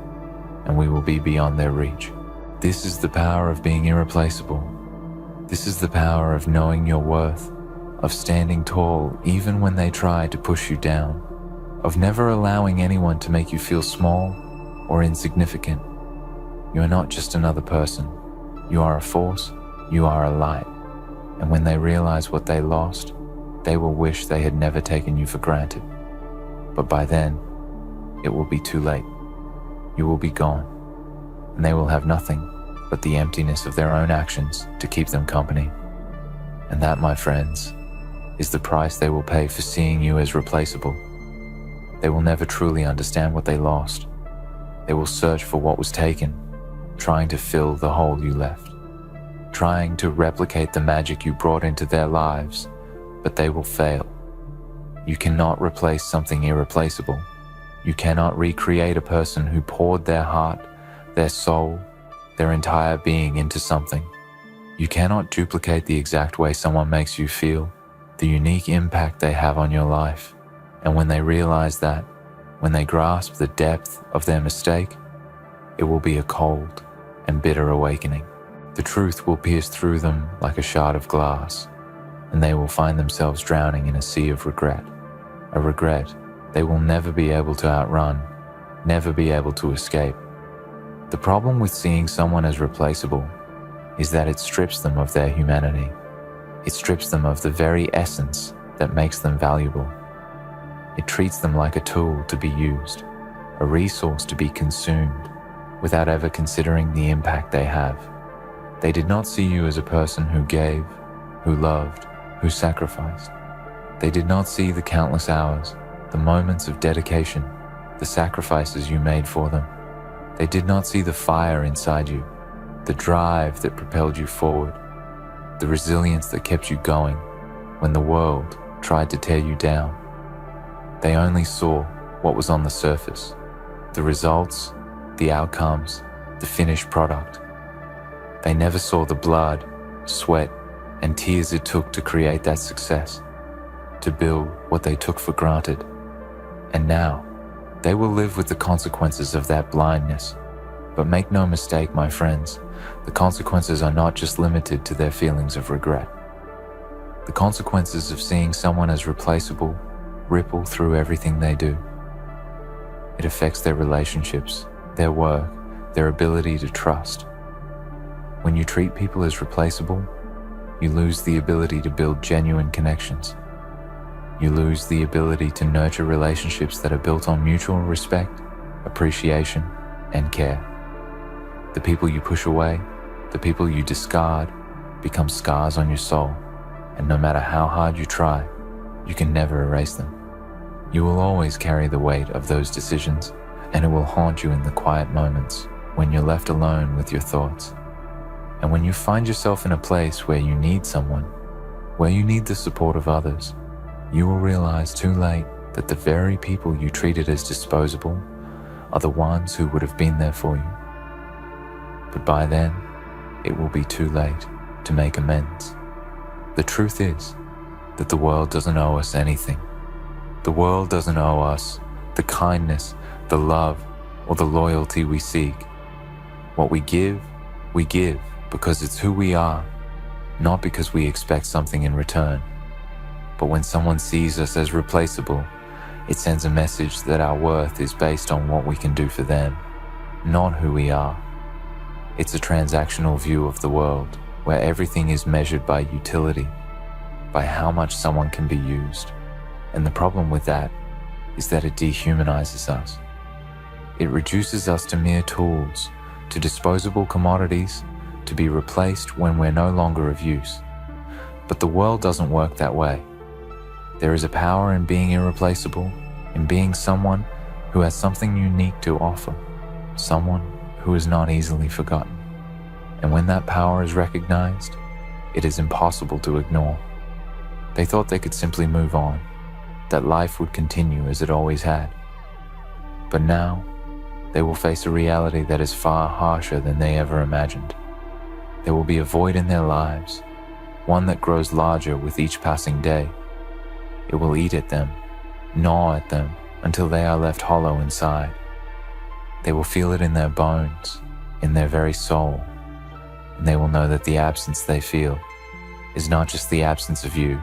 and we will be beyond their reach. This is the power of being irreplaceable. This is the power of knowing your worth, of standing tall even when they try to push you down, of never allowing anyone to make you feel small or insignificant. You are not just another person. You are a force, you are a light. And when they realize what they lost, they will wish they had never taken you for granted. But by then, it will be too late. You will be gone, and they will have nothing but the emptiness of their own actions to keep them company. And that, my friends, is the price they will pay for seeing you as replaceable. They will never truly understand what they lost. They will search for what was taken, trying to fill the hole you left, trying to replicate the magic you brought into their lives, but they will fail. You cannot replace something irreplaceable. You cannot recreate a person who poured their heart, their soul, their entire being into something. You cannot duplicate the exact way someone makes you feel, the unique impact they have on your life. And when they realize that, when they grasp the depth of their mistake, it will be a cold and bitter awakening. The truth will pierce through them like a shard of glass, and they will find themselves drowning in a sea of regret, a regret they will never be able to outrun, never be able to escape. The problem with seeing someone as replaceable is that it strips them of their humanity. It strips them of the very essence that makes them valuable. It treats them like a tool to be used, a resource to be consumed, without ever considering the impact they have. They did not see you as a person who gave, who loved, who sacrificed. They did not see the countless hours, the moments of dedication, the sacrifices you made for them. They did not see the fire inside you, the drive that propelled you forward, the resilience that kept you going when the world tried to tear you down. They only saw what was on the surface, the results, the outcomes, the finished product. They never saw the blood, sweat, and tears it took to create that success, to build what they took for granted. And now, they will live with the consequences of that blindness. But make no mistake, my friends, the consequences are not just limited to their feelings of regret. The consequences of seeing someone as replaceable ripple through everything they do. It affects their relationships, their work, their ability to trust. When you treat people as replaceable, you lose the ability to build genuine connections. You lose the ability to nurture relationships that are built on mutual respect, appreciation, and care. The people you push away, the people you discard, become scars on your soul, and no matter how hard you try, you can never erase them. You will always carry the weight of those decisions, and it will haunt you in the quiet moments when you're left alone with your thoughts. And when you find yourself in a place where you need someone, where you need the support of others, you will realize too late that the very people you treated as disposable are the ones who would have been there for you. But by then, it will be too late to make amends. The truth is that the world doesn't owe us anything. The world doesn't owe us the kindness, the love, or the loyalty we seek. What we give because it's who we are, not because we expect something in return. But when someone sees us as replaceable, It sends a message that our worth is based on what we can do for them, not who we are. It's a transactional view of the world where everything is measured by utility, by how much someone can be used. And the problem with that is that it dehumanizes us. It reduces us to mere tools, to disposable commodities, to be replaced when we're no longer of use. But the world doesn't work that way. There is a power in being irreplaceable, in being someone who has something unique to offer, someone who is not easily forgotten. And when that power is recognized, it is impossible to ignore. They thought they could simply move on, that life would continue as it always had. But now, they will face a reality that is far harsher than they ever imagined. There will be a void in their lives, one that grows larger with each passing day. It will eat at them, gnaw at them, until they are left hollow inside. They will feel it in their bones, in their very soul, and they will know that the absence they feel is not just the absence of you,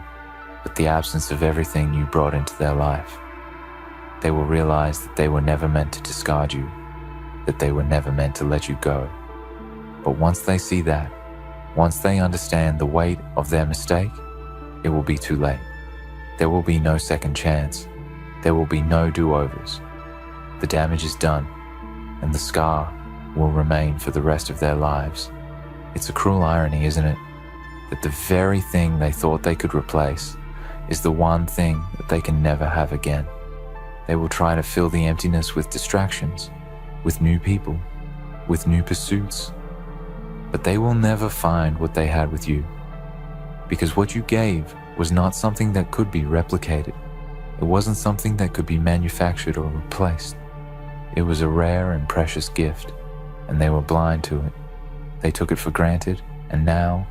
but the absence of everything you brought into their life. They will realize that they were never meant to discard you, that they were never meant to let you go. But once they see that, once they understand the weight of their mistake, it will be too late. There will be no second chance. There will be no do-overs. The damage is done, and the scar will remain for the rest of their lives. It's a cruel irony, isn't it? That the very thing they thought they could replace is the one thing that they can never have again. They will try to fill the emptiness with distractions, with new people, with new pursuits. But they will never find what they had with you. Because what you gave was not something that could be replicated. It wasn't something that could be manufactured or replaced. It was a rare and precious gift, and they were blind to it. They took it for granted, and now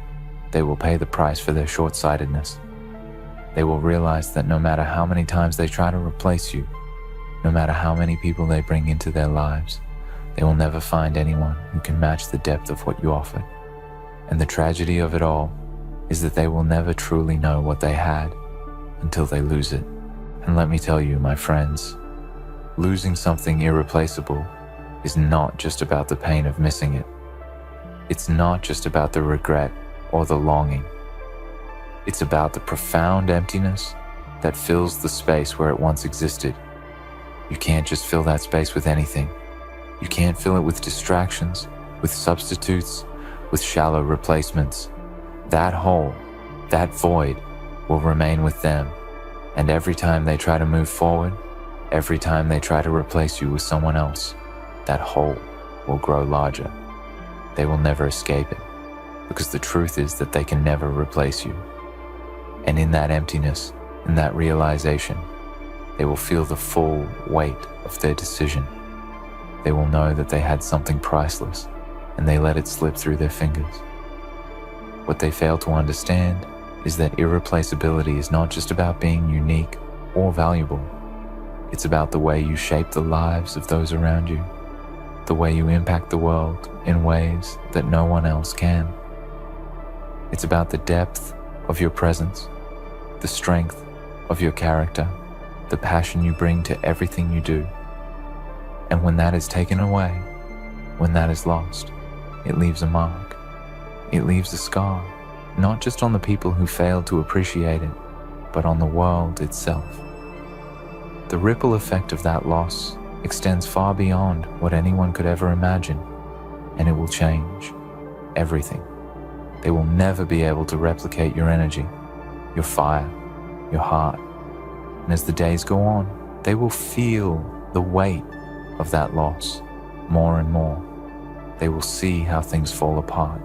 they will pay the price for their short-sightedness. They will realize that no matter how many times they try to replace you, no matter how many people they bring into their lives, they will never find anyone who can match the depth of what you offered. And the tragedy of it all is that they will never truly know what they had until they lose it. And let me tell you, my friends, losing something irreplaceable is not just about the pain of missing it. It's not just about the regret or the longing. It's about the profound emptiness that fills the space where it once existed. You can't just fill that space with anything. You can't fill it with distractions, with substitutes, with shallow replacements. That hole, that void, will remain with them. And every time they try to move forward, every time they try to replace you with someone else, that hole will grow larger. They will never escape it, because the truth is that they can never replace you. And in that emptiness, in that realization, they will feel the full weight of their decision. They will know that they had something priceless, and they let it slip through their fingers. What they fail to understand is that irreplaceability is not just about being unique or valuable. It's about the way you shape the lives of those around you, the way you impact the world in ways that no one else can. It's about the depth of your presence, the strength of your character, the passion you bring to everything you do. And when that is taken away, when that is lost, it leaves a mark. It leaves a scar, not just on the people who failed to appreciate it, but on the world itself. The ripple effect of that loss extends far beyond what anyone could ever imagine, and it will change everything. They will never be able to replicate your energy, your fire, your heart. And as the days go on, they will feel the weight of that loss more and more. They will see how things fall apart,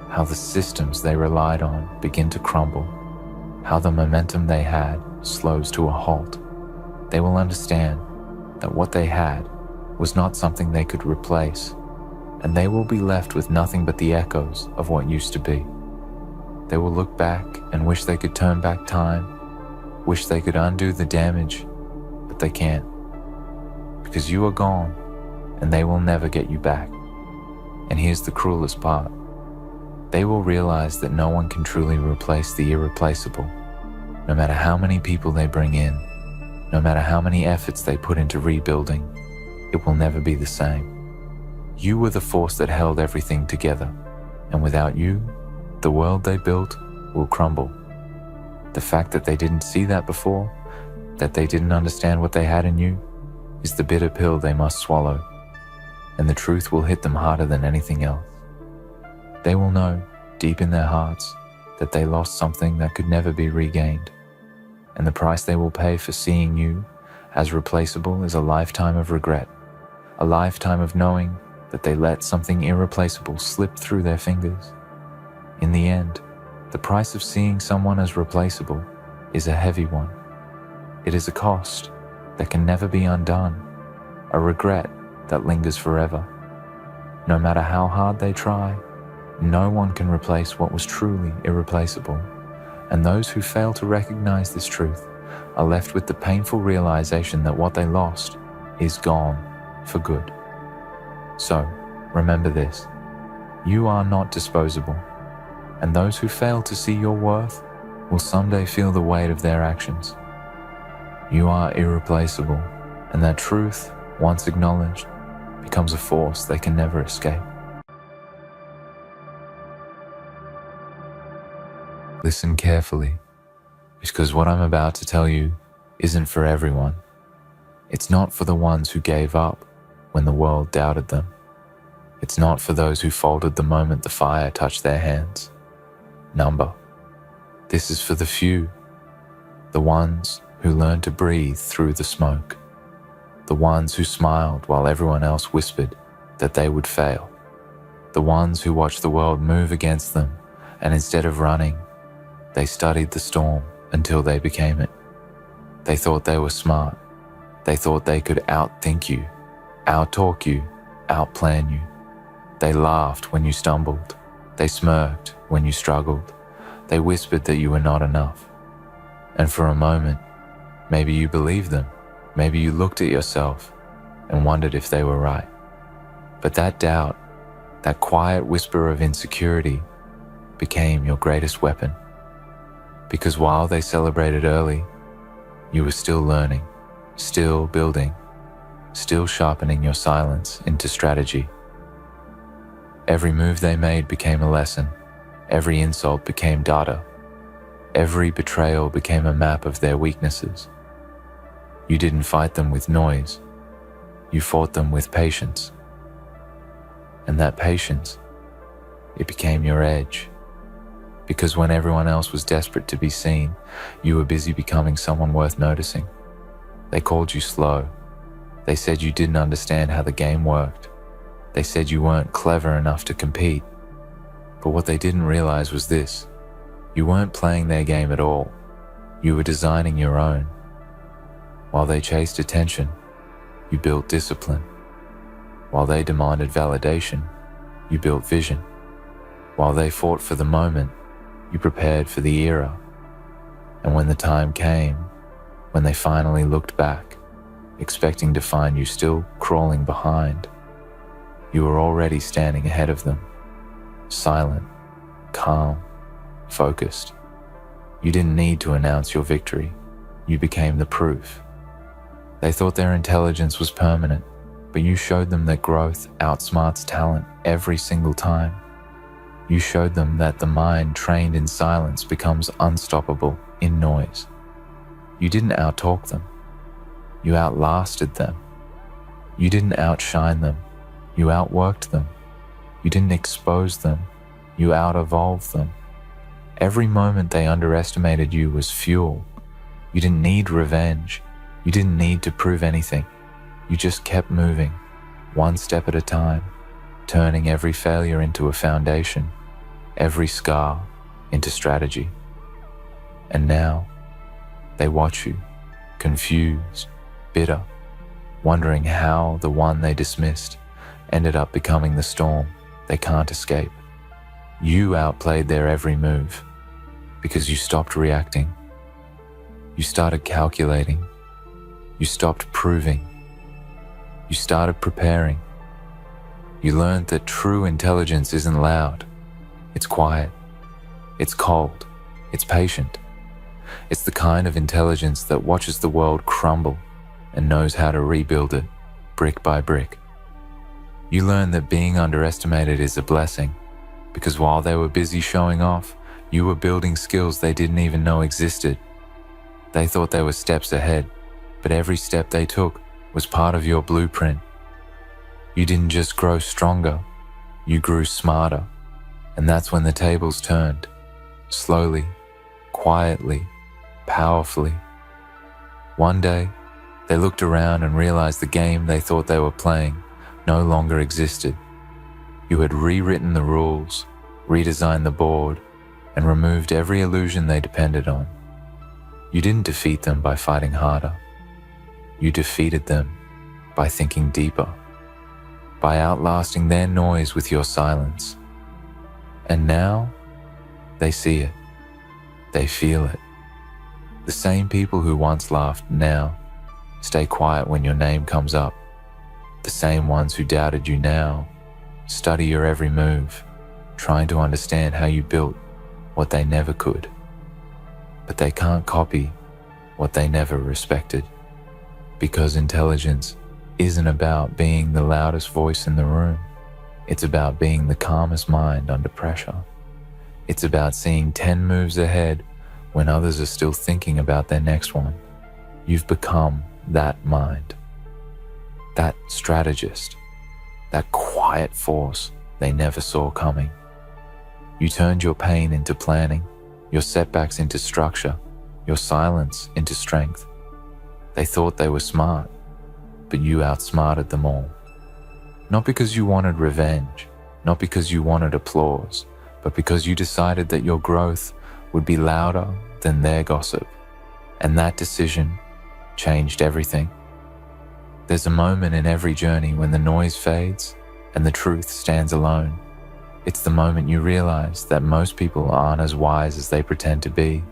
how the systems they relied on begin to crumble, how the momentum they had slows to a halt. They will understand that what they had was not something they could replace, and they will be left with nothing but the echoes of what used to be. They will look back and wish they could turn back time, wish they could undo the damage, but they can't. Because you are gone, and they will never get you back. And here's the cruelest part. They will realize that no one can truly replace the irreplaceable, no matter how many people they bring in, No matter how many efforts they put into rebuilding, it will never be the same. You were the force that held everything together, and without you, the world they built will crumble. The fact that they didn't see that before, that they didn't understand what they had in you, is the bitter pill they must swallow, and the truth will hit them harder than anything else. They will know, deep in their hearts, that they lost something that could never be regained, and the price they will pay for seeing you as replaceable is a lifetime of regret, a lifetime of knowing that they let something irreplaceable slip through their fingers. In the end, the price of seeing someone as replaceable is a heavy one. It is a cost that can never be undone, a regret that lingers forever. No matter how hard they try, no one can replace what was truly irreplaceable, and those who fail to recognize this truth are left with the painful realization that what they lost is gone for good. So, remember this: you are not disposable, and those who fail to see your worth will someday feel the weight of their actions. You are irreplaceable, and that truth, once acknowledged, becomes a force they can never escape. Listen carefully, because what I'm about to tell you isn't for everyone. It's not for the ones who gave up when the world doubted them. It's not for those who folded the moment the fire touched their hands. Number. This is for the few, the ones who learned to breathe through the smoke, the ones who smiled while everyone else whispered that they would fail, the ones who watched the world move against them, and instead of running, they studied the storm until they became it. They thought they were smart. They thought they could outthink you, outtalk you, outplan you. They laughed when you stumbled. They smirked when you struggled. They whispered that you were not enough. And for a moment, maybe you believed them. Maybe you looked at yourself and wondered if they were right. But that doubt, that quiet whisper of insecurity, became your greatest weapon. Because while they celebrated early, you were still learning, still building, still sharpening your silence into strategy. Every move they made became a lesson. Every insult became data. Every betrayal became a map of their weaknesses. You didn't fight them with noise. You fought them with patience. And that patience, it became your edge. Because when everyone else was desperate to be seen, you were busy becoming someone worth noticing. They called you slow. They said you didn't understand how the game worked. They said you weren't clever enough to compete. But what they didn't realize was this: you weren't playing their game at all. You were designing your own. While they chased attention, you built discipline. While they demanded validation, you built vision. While they fought for the moment, you prepared for the era. And when the time came, when they finally looked back, expecting to find you still crawling behind, you were already standing ahead of them, silent, calm, focused. You didn't need to announce your victory. You became the proof. They thought their intelligence was permanent, but you showed them that growth outsmarts talent every single time. You showed them that the mind trained in silence becomes unstoppable in noise. You didn't outtalk them. You outlasted them. You didn't outshine them. You outworked them. You didn't expose them. You out-evolved them. Every moment they underestimated you was fuel. You didn't need revenge. You didn't need to prove anything. You just kept moving, one step at a time, turning every failure into a foundation, every scar into strategy. And now, they watch you, confused, bitter, wondering how the one they dismissed ended up becoming the storm they can't escape. You outplayed their every move because you stopped reacting. You started calculating. You stopped proving. You started preparing. You learned that true intelligence isn't loud. It's quiet. It's cold. It's patient. It's the kind of intelligence that watches the world crumble and knows how to rebuild it, brick by brick. You learn that being underestimated is a blessing, because while they were busy showing off, you were building skills they didn't even know existed. They thought they were steps ahead, but every step they took was part of your blueprint. You didn't just grow stronger, you grew smarter. And that's when the tables turned, slowly, quietly, powerfully. One day, they looked around and realized the game they thought they were playing no longer existed. You had rewritten the rules, redesigned the board, and removed every illusion they depended on. You didn't defeat them by fighting harder. You defeated them by thinking deeper, by outlasting their noise with your silence. And now, they see it. They feel it. The same people who once laughed now stay quiet when your name comes up. The same ones who doubted you now study your every move, trying to understand how you built what they never could. But they can't copy what they never respected, because intelligence isn't about being the loudest voice in the room. It's about being the calmest mind under pressure. It's about seeing 10 moves ahead when others are still thinking about their next one. You've become that mind, that strategist, that quiet force they never saw coming. You turned your pain into planning, your setbacks into structure, your silence into strength. They thought they were smart, but you outsmarted them all. Not because you wanted revenge, not because you wanted applause, but because you decided that your growth would be louder than their gossip. And that decision changed everything. There's a moment in every journey when the noise fades and the truth stands alone. It's the moment you realize that most people aren't as wise as they pretend to be.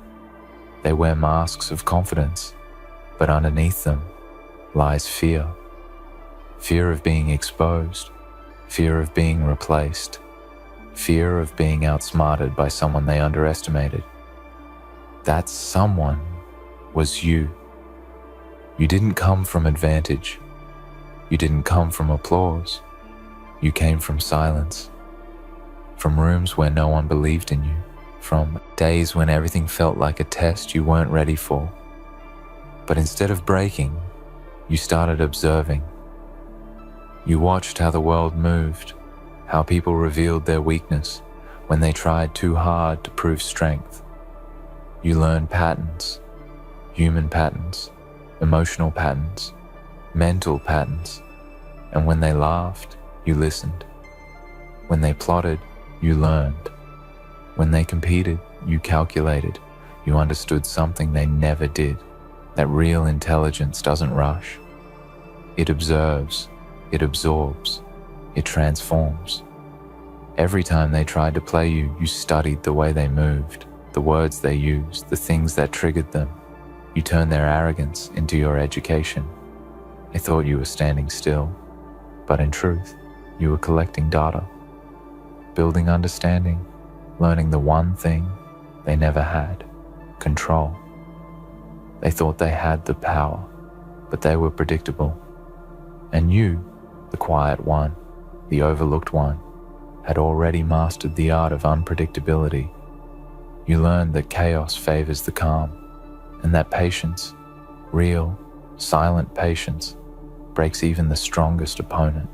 They wear masks of confidence, but underneath them lies fear. Fear of being exposed, fear of being replaced, fear of being outsmarted by someone they underestimated. That someone was you. You didn't come from advantage. You didn't come from applause. You came from silence. From rooms where no one believed in you. From days when everything felt like a test you weren't ready for. But instead of breaking, you started observing. You watched how the world moved, how people revealed their weakness when they tried too hard to prove strength. You learned patterns, human patterns, emotional patterns, mental patterns, and when they laughed, you listened. When they plotted, you learned. When they competed, you calculated. You understood something they never did, that real intelligence doesn't rush. It observes, it absorbs, it transforms. Every time they tried to play you, you studied the way they moved, the words they used, the things that triggered them. You turned their arrogance into your education. They thought you were standing still, but in truth, you were collecting data, building understanding, learning the one thing they never had, control. They thought they had the power, but they were predictable. And you, the quiet one, the overlooked one, had already mastered the art of unpredictability. You learned that chaos favors the calm, and that patience, real, silent patience, breaks even the strongest opponent.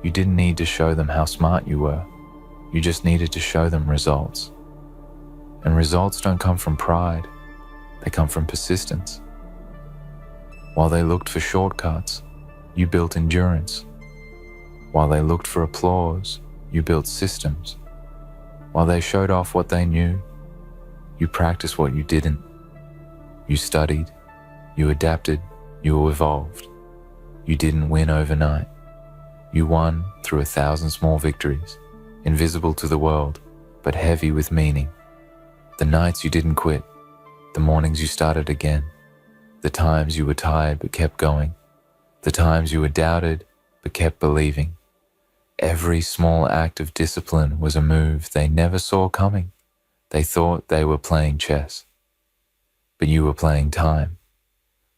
You didn't need to show them how smart you were. You just needed to show them results. And results don't come from pride. They come from persistence. While they looked for shortcuts, you built endurance. While they looked for applause, you built systems. While they showed off what they knew, you practiced what you didn't. You studied, you adapted, you evolved. You didn't win overnight. You won through 1,000 small victories, invisible to the world, but heavy with meaning. The nights you didn't quit, the mornings you started again, the times you were tired but kept going, the times you were doubted but kept believing. Every small act of discipline was a move they never saw coming. They thought they were playing chess, but you were playing time.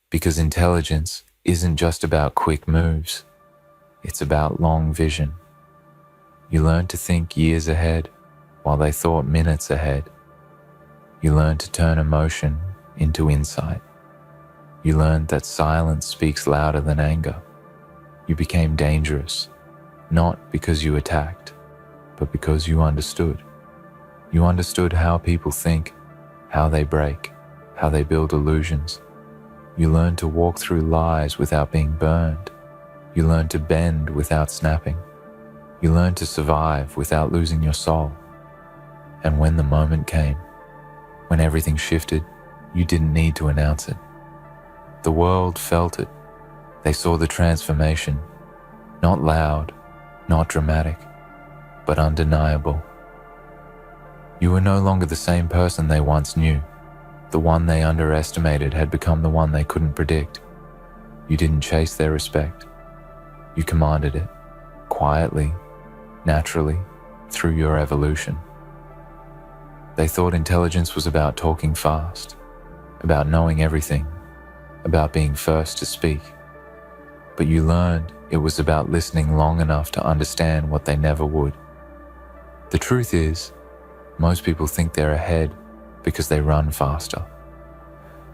Because intelligence isn't just about quick moves, it's about long vision. You learned to think years ahead while they thought minutes ahead. You learned to turn emotion into insight. You learned that silence speaks louder than anger. You became dangerous, not because you attacked, but because you understood. You understood how people think, how they break, how they build illusions. You learned to walk through lies without being burned. You learned to bend without snapping. You learned to survive without losing your soul. And when the moment came, when everything shifted, you didn't need to announce it. The world felt it. They saw the transformation, not loud, not dramatic, but undeniable. You were no longer the same person they once knew. The one they underestimated had become the one they couldn't predict. You didn't chase their respect. You commanded it, quietly, naturally, through your evolution. They thought intelligence was about talking fast, about knowing everything, about being first to speak. But you learned it was about listening long enough to understand what they never would. The truth is, most people think they're ahead because they run faster.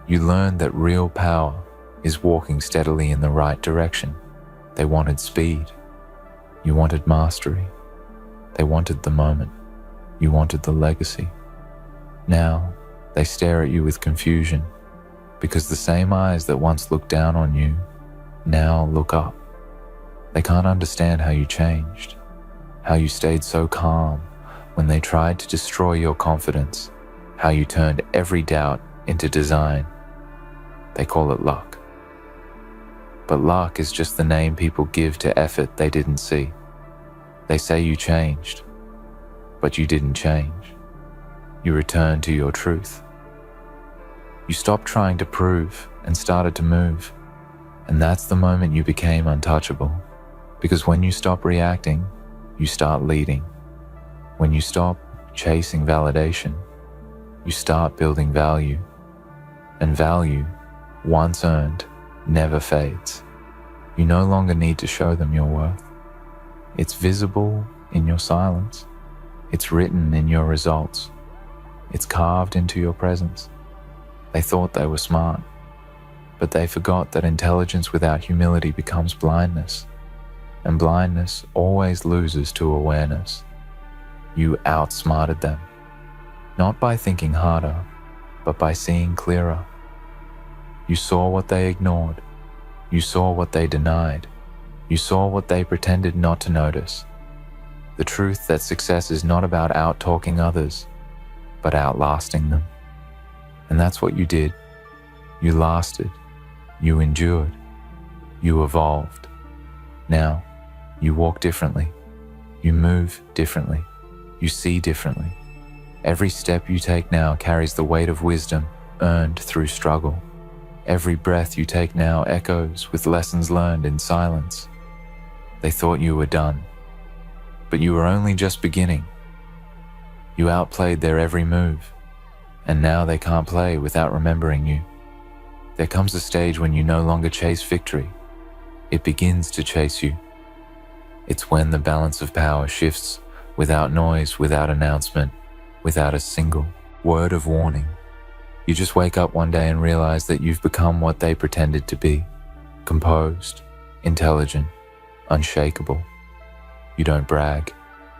You learned that real power is walking steadily in the right direction. They wanted speed. You wanted mastery. They wanted the moment. You wanted the legacy. Now, they stare at you with confusion because the same eyes that once looked down on you now look up. They can't understand how you changed, how you stayed so calm when they tried to destroy your confidence, how you turned every doubt into design. They call it luck. But luck is just the name people give to effort they didn't see. They say you changed, but you didn't change. You returned to your truth. You stopped trying to prove and started to move. And that's the moment you became untouchable. Because when you stop reacting, you start leading. When you stop chasing validation, you start building value. And value, once earned, never fades. You no longer need to show them your worth. It's visible in your silence. It's written in your results. It's carved into your presence. They thought they were smart, but they forgot that intelligence without humility becomes blindness, and blindness always loses to awareness. You outsmarted them, not by thinking harder, but by seeing clearer. You saw what they ignored. You saw what they denied. You saw what they pretended not to notice. The truth that success is not about out-talking others, but outlasting them. And that's what you did. You lasted. You endured. You evolved. Now, you walk differently. You move differently. You see differently. Every step you take now carries the weight of wisdom earned through struggle. Every breath you take now echoes with lessons learned in silence. They thought you were done, but you were only just beginning. You outplayed their every move, and now they can't play without remembering you. There comes a stage when you no longer chase victory. It begins to chase you. It's when the balance of power shifts without noise, without announcement, without a single word of warning. You just wake up one day and realize that you've become what they pretended to be. Composed, intelligent, unshakable. You don't brag.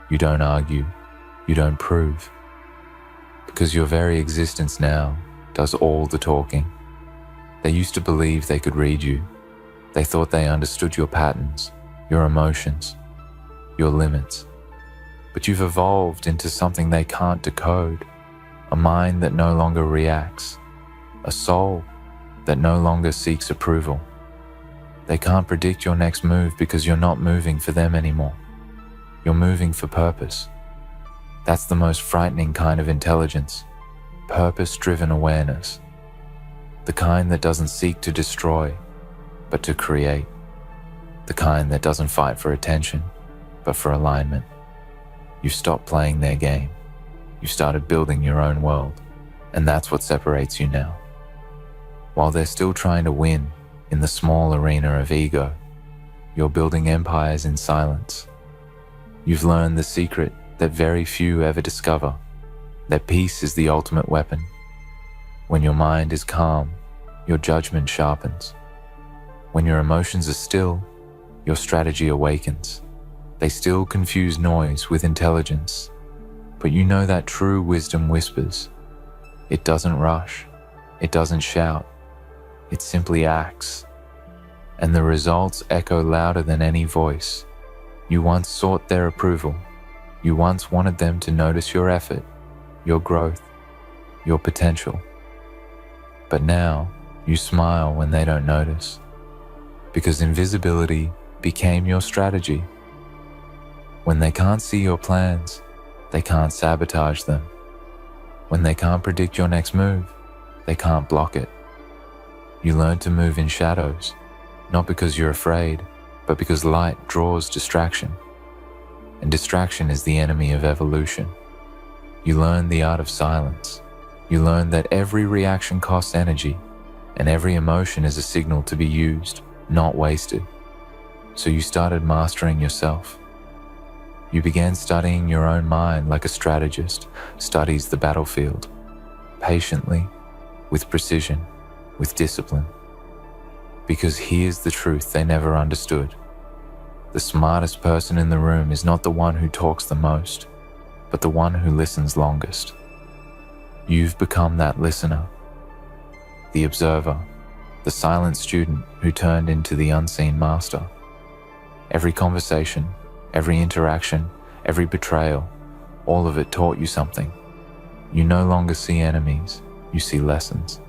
You don't argue. You don't prove. Because your very existence now does all the talking. They used to believe they could read you. They thought they understood your patterns, your emotions, your limits. But you've evolved into something they can't decode. A mind that no longer reacts. A soul that no longer seeks approval. They can't predict your next move because you're not moving for them anymore. You're moving for purpose. That's the most frightening kind of intelligence. Purpose-driven awareness. The kind that doesn't seek to destroy, but to create. The kind that doesn't fight for attention, but for alignment. You've stopped playing their game. You've started building your own world, and that's what separates you now. While they're still trying to win in the small arena of ego, you're building empires in silence. You've learned the secret that very few ever discover, that peace is the ultimate weapon. When your mind is calm, your judgment sharpens. When your emotions are still, your strategy awakens. They still confuse noise with intelligence, but you know that true wisdom whispers. It doesn't rush, it doesn't shout, it simply acts. And the results echo louder than any voice. You once sought their approval. You once wanted them to notice your effort, your growth, your potential. But now, you smile when they don't notice, because invisibility became your strategy. When they can't see your plans, they can't sabotage them. When they can't predict your next move, they can't block it. You learn to move in shadows, not because you're afraid, but because light draws distraction. And distraction is the enemy of evolution. You learn the art of silence. You learn that every reaction costs energy, and every emotion is a signal to be used, not wasted. So you started mastering yourself. You began studying your own mind like a strategist studies the battlefield, patiently, with precision, with discipline. Because here's the truth they never understood. The smartest person in the room is not the one who talks the most, but the one who listens longest. You've become that listener, the observer, the silent student who turned into the unseen master. Every conversation, every interaction, every betrayal, all of it taught you something. You no longer see enemies, you see lessons.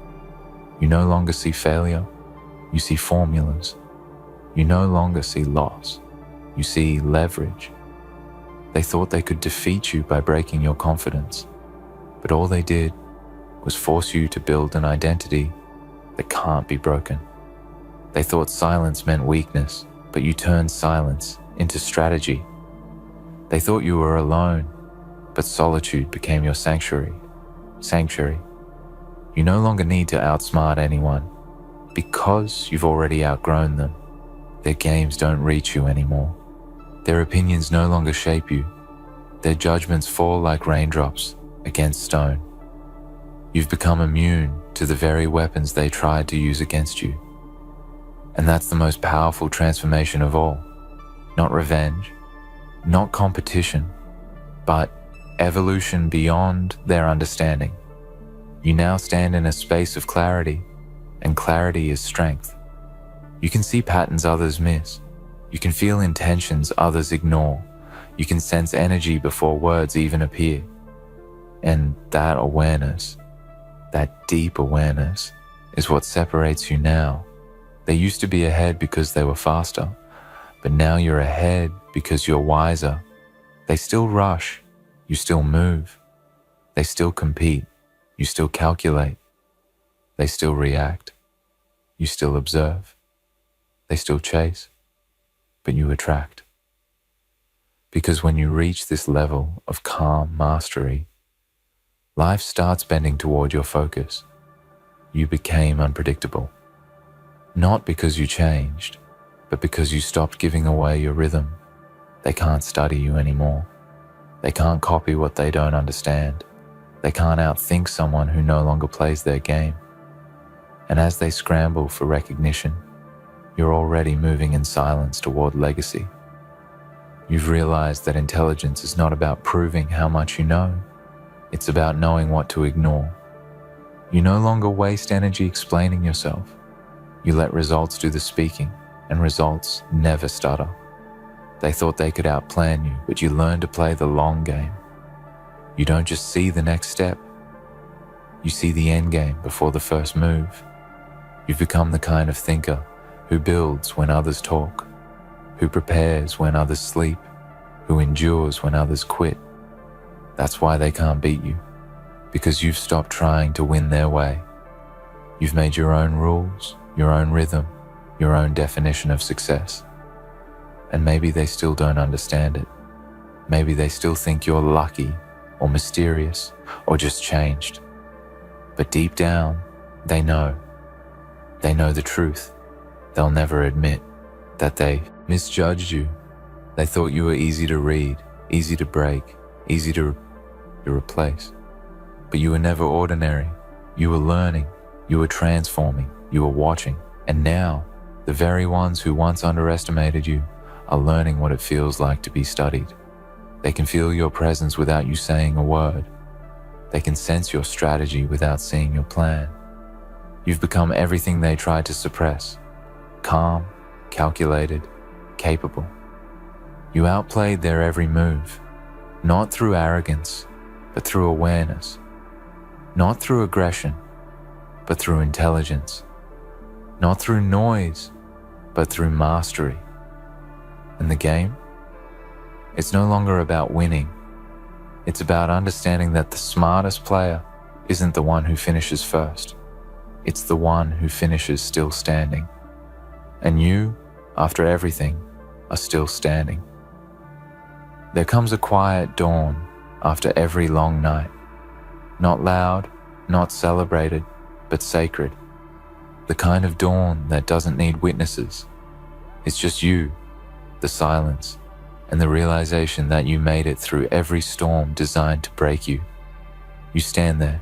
You no longer see failure, you see formulas. You no longer see loss, you see leverage. They thought they could defeat you by breaking your confidence, but all they did was force you to build an identity that can't be broken. They thought silence meant weakness, but you turned silence into strategy. They thought you were alone, but solitude became your sanctuary. You no longer need to outsmart anyone, because you've already outgrown them. Their games don't reach you anymore. Their opinions no longer shape you. Their judgments fall like raindrops against stone. You've become immune to the very weapons they tried to use against you. And that's the most powerful transformation of all. Not revenge, not competition, but evolution beyond their understanding. You now stand in a space of clarity, and clarity is strength. You can see patterns others miss. You can feel intentions others ignore. You can sense energy before words even appear. And that awareness, that deep awareness, is what separates you now. They used to be ahead because they were faster, but now you're ahead because you're wiser. They still rush, you still move. They still compete, you still calculate. They still react, you still observe. They still chase, but you attract. Because when you reach this level of calm mastery, life starts bending toward your focus. You became unpredictable. Not because you changed, but because you stopped giving away your rhythm. They can't study you anymore. They can't copy what they don't understand. They can't outthink someone who no longer plays their game. And as they scramble for recognition, you're already moving in silence toward legacy. You've realized that intelligence is not about proving how much you know. It's about knowing what to ignore. You no longer waste energy explaining yourself. You let results do the speaking, and results never stutter. They thought they could outplan you, but you learn to play the long game. You don't just see the next step. You see the end game before the first move. You've become the kind of thinker who builds when others talk, who prepares when others sleep, who endures when others quit. That's why they can't beat you, because you've stopped trying to win their way. You've made your own rules, your own rhythm, your own definition of success. And maybe they still don't understand it. Maybe they still think you're lucky or mysterious or just changed. But deep down, they know They know the truth. They'll never admit that they misjudged you. They thought you were easy to read, easy to break, easy to replace. But you were never ordinary. You were learning, you were transforming, you were watching. And now, the very ones who once underestimated you are learning what it feels like to be studied. They can feel your presence without you saying a word. They can sense your strategy without seeing your plan. You've become everything they tried to suppress. Calm, calculated, capable. You outplayed their every move, not through arrogance, but through awareness. Not through aggression, but through intelligence. Not through noise, but through mastery. And the game? It's no longer about winning. It's about understanding that the smartest player isn't the one who finishes first. It's the one who finishes still standing. And you, after everything, are still standing. There comes a quiet dawn after every long night. Not loud, not celebrated, but sacred. The kind of dawn that doesn't need witnesses. It's just you, the silence, and the realization that you made it through every storm designed to break you. You stand there,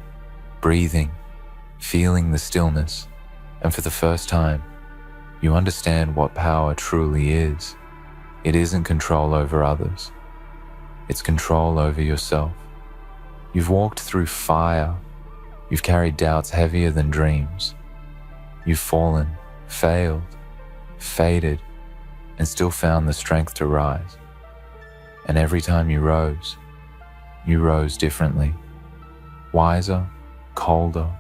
breathing, feeling the stillness, and for the first time, you understand what power truly is. It isn't control over others. It's control over yourself. You've walked through fire. You've carried doubts heavier than dreams. You've fallen, failed, faded, and still found the strength to rise. And every time you rose differently. Wiser, colder,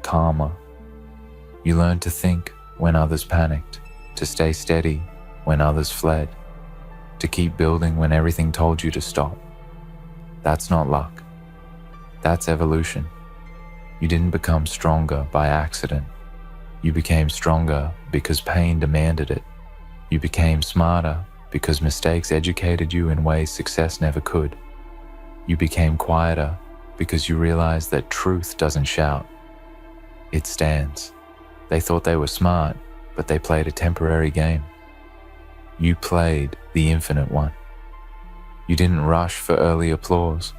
calmer. You learned to think when others panicked, to stay steady when others fled, to keep building when everything told you to stop. That's not luck. That's evolution. You didn't become stronger by accident. You became stronger because pain demanded it. You became smarter because mistakes educated you in ways success never could. You became quieter because you realized that truth doesn't shout. It stands. They thought they were smart, but they played a temporary game. You played the infinite one. You didn't rush for early applause.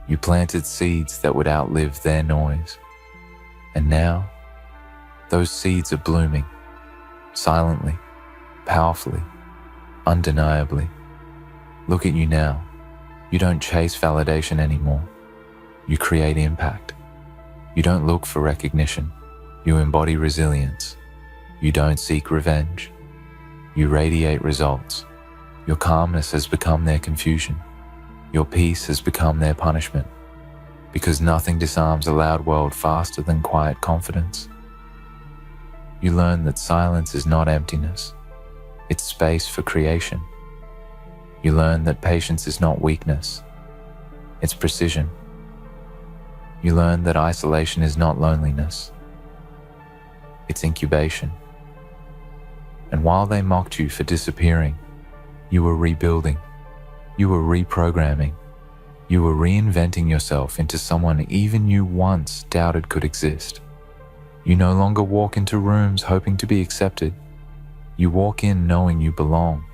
You planted seeds that would outlive their noise. And now, those seeds are blooming, silently, powerfully, undeniably. Look at you now. You don't chase validation anymore. You create impact. You don't look for recognition. You embody resilience. You don't seek revenge. You radiate results. Your calmness has become their confusion. Your peace has become their punishment. Because nothing disarms a loud world faster than quiet confidence. You learn that silence is not emptiness. It's space for creation. You learn that patience is not weakness. It's precision. You learn that isolation is not loneliness. It's incubation. And while they mocked you for disappearing, you were rebuilding. You were reprogramming. You were reinventing yourself into someone even you once doubted could exist. You no longer walk into rooms hoping to be accepted. You walk in knowing you belong,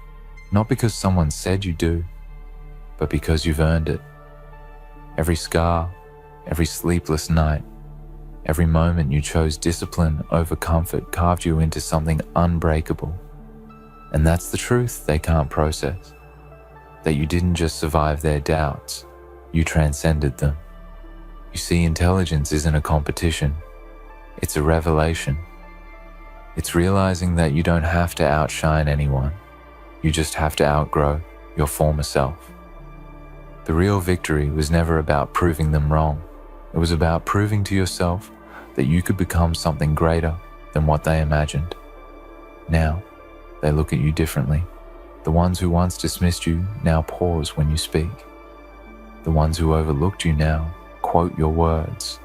not because someone said you do, but because you've earned it. Every scar, every sleepless night, every moment you chose discipline over comfort carved you into something unbreakable. And that's the truth they can't process. That you didn't just survive their doubts, you transcended them. You see, intelligence isn't a competition, it's a revelation. It's realizing that you don't have to outshine anyone, you just have to outgrow your former self. The real victory was never about proving them wrong, it was about proving to yourself that you could become something greater than what they imagined. Now, they look at you differently. The ones who once dismissed you now pause when you speak. The ones who overlooked you now quote your words.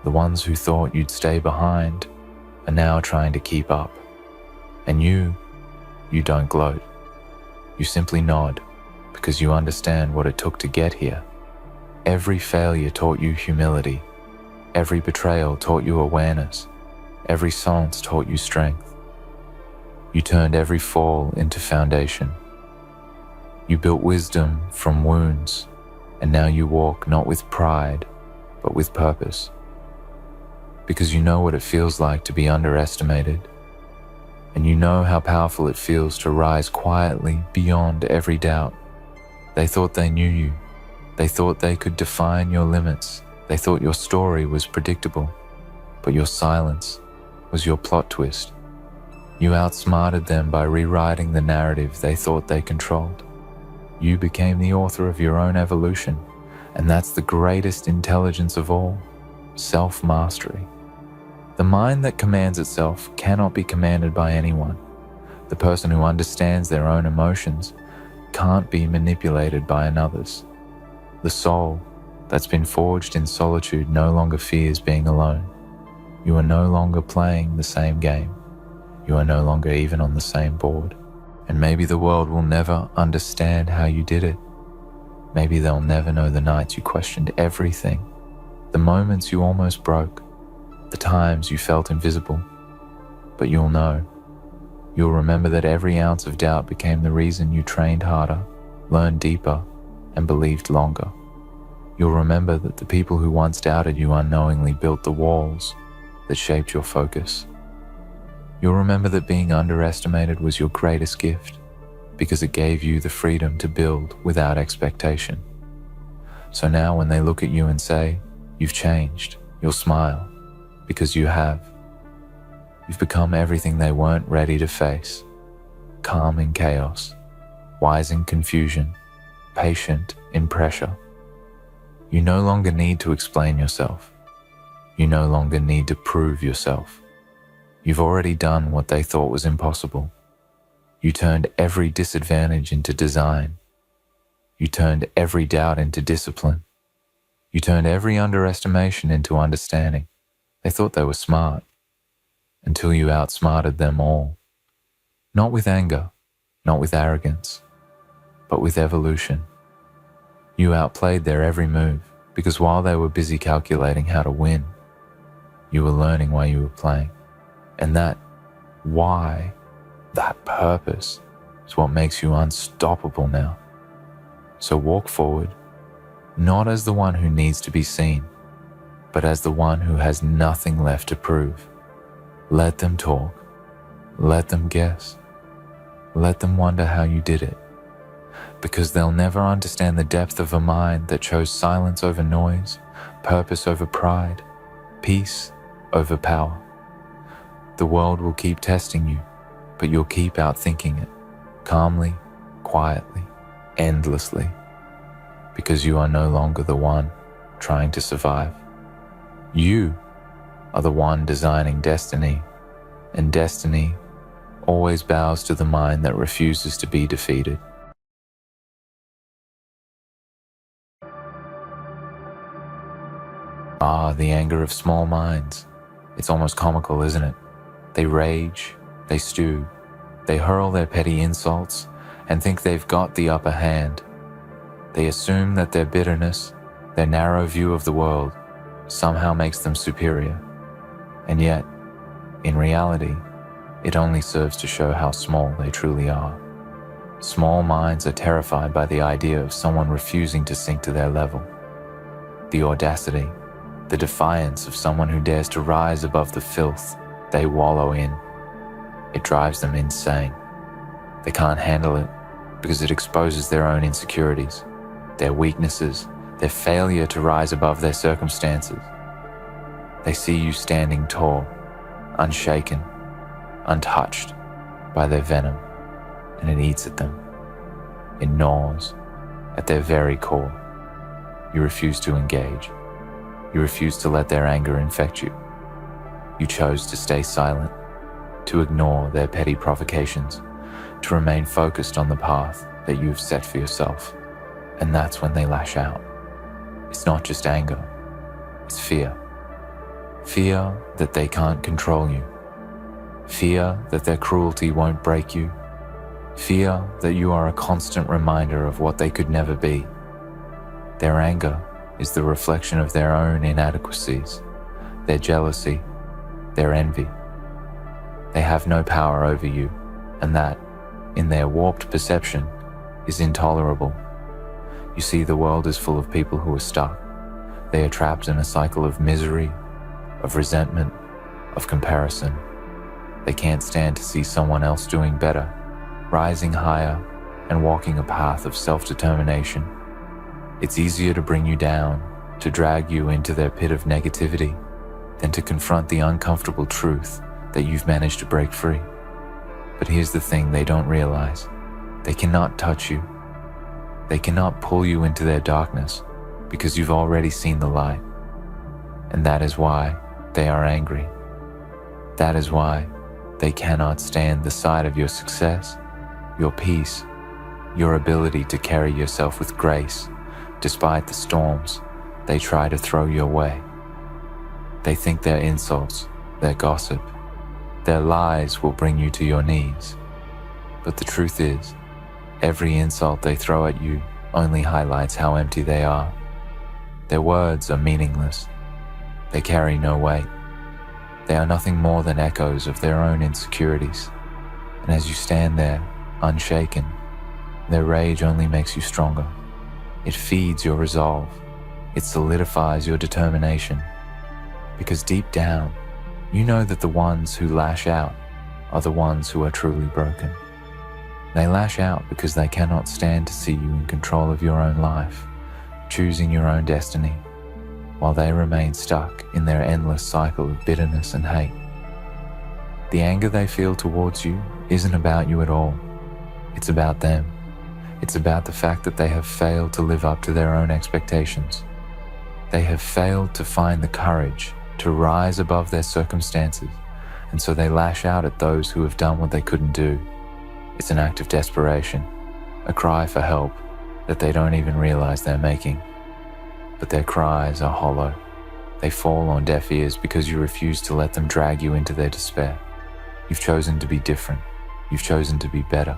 The ones who thought you'd stay behind are now trying to keep up. And you don't gloat. You simply nod because you understand what it took to get here. Every failure taught you humility. Every betrayal taught you awareness. Every silence taught you strength. You turned every fall into foundation. You built wisdom from wounds, and now you walk not with pride, but with purpose. Because you know what it feels like to be underestimated, and you know how powerful it feels to rise quietly beyond every doubt. They thought they knew you. They thought they could define your limits. They thought your story was predictable, but your silence was your plot twist. You outsmarted them by rewriting the narrative they thought they controlled. You became the author of your own evolution, and that's the greatest intelligence of all, self-mastery. The mind that commands itself cannot be commanded by anyone. The person who understands their own emotions can't be manipulated by another's. The soul that's been forged in solitude no longer fears being alone. You are no longer playing the same game. You are no longer even on the same board. And maybe the world will never understand how you did it. Maybe they'll never know the nights you questioned everything, the moments you almost broke, the times you felt invisible. But you'll know. You'll remember that every ounce of doubt became the reason you trained harder, learned deeper, and believed longer. You'll remember that the people who once doubted you unknowingly built the walls that shaped your focus. You'll remember that being underestimated was your greatest gift because it gave you the freedom to build without expectation. So now when they look at you and say, "You've changed," you'll smile because you have. You've become everything they weren't ready to face. Calm in chaos, wise in confusion, patient in pressure. You no longer need to explain yourself. You no longer need to prove yourself. You've already done what they thought was impossible. You turned every disadvantage into design. You turned every doubt into discipline. You turned every underestimation into understanding. They thought they were smart, until you outsmarted them all. Not with anger, not with arrogance, but with evolution. You outplayed their every move, because while they were busy calculating how to win, you were learning why you were playing. And that why, that purpose, is what makes you unstoppable now. So walk forward, not as the one who needs to be seen, but as the one who has nothing left to prove. Let them talk. Let them guess. Let them wonder how you did it. Because they'll never understand the depth of a mind that chose silence over noise, purpose over pride, peace over power. The world will keep testing you, but you'll keep outthinking it, calmly, quietly, endlessly, because you are no longer the one trying to survive. You are the one designing destiny, and destiny always bows to the mind that refuses to be defeated. Ah, the anger of small minds. It's almost comical, isn't it? They rage, they stew, they hurl their petty insults and think they've got the upper hand. They assume that their bitterness, their narrow view of the world, somehow makes them superior. And yet, in reality, it only serves to show how small they truly are. Small minds are terrified by the idea of someone refusing to sink to their level. The audacity, the defiance of someone who dares to rise above the filth they wallow in. It drives them insane. They can't handle it because it exposes their own insecurities, their weaknesses, their failure to rise above their circumstances. They see you standing tall, unshaken, untouched by their venom, and it eats at them. It gnaws at their very core. You refuse to engage. You refuse to let their anger infect you. You chose to stay silent, to ignore their petty provocations, to remain focused on the path that you've set for yourself. And that's when they lash out. It's not just anger, it's fear. Fear that they can't control you. Fear that their cruelty won't break you. Fear that you are a constant reminder of what they could never be. Their anger is the reflection of their own inadequacies, their jealousy, their envy. They have no power over you, and that, in their warped perception, is intolerable. You see, the world is full of people who are stuck. They are trapped in a cycle of misery, of resentment, of comparison. They can't stand to see someone else doing better, rising higher, and walking a path of self-determination. It's easier to bring you down, to drag you into their pit of negativity, than to confront the uncomfortable truth that you've managed to break free. But here's the thing they don't realize. They cannot touch you. They cannot pull you into their darkness because you've already seen the light. And that is why they are angry. That is why they cannot stand the sight of your success, your peace, your ability to carry yourself with grace despite the storms they try to throw your way. They think their insults, their gossip, their lies will bring you to your knees. But the truth is, every insult they throw at you only highlights how empty they are. Their words are meaningless. They carry no weight. They are nothing more than echoes of their own insecurities. And as you stand there, unshaken, their rage only makes you stronger. It feeds your resolve. It solidifies your determination. Because deep down, you know that the ones who lash out are the ones who are truly broken. They lash out because they cannot stand to see you in control of your own life, choosing your own destiny, while they remain stuck in their endless cycle of bitterness and hate. The anger they feel towards you isn't about you at all. It's about them. It's about the fact that they have failed to live up to their own expectations. They have failed to find the courage to rise above their circumstances, and so they lash out at those who have done what they couldn't do. It's an act of desperation, a cry for help that they don't even realize they're making. But their cries are hollow. They fall on deaf ears because you refuse to let them drag you into their despair. You've chosen to be different. You've chosen to be better,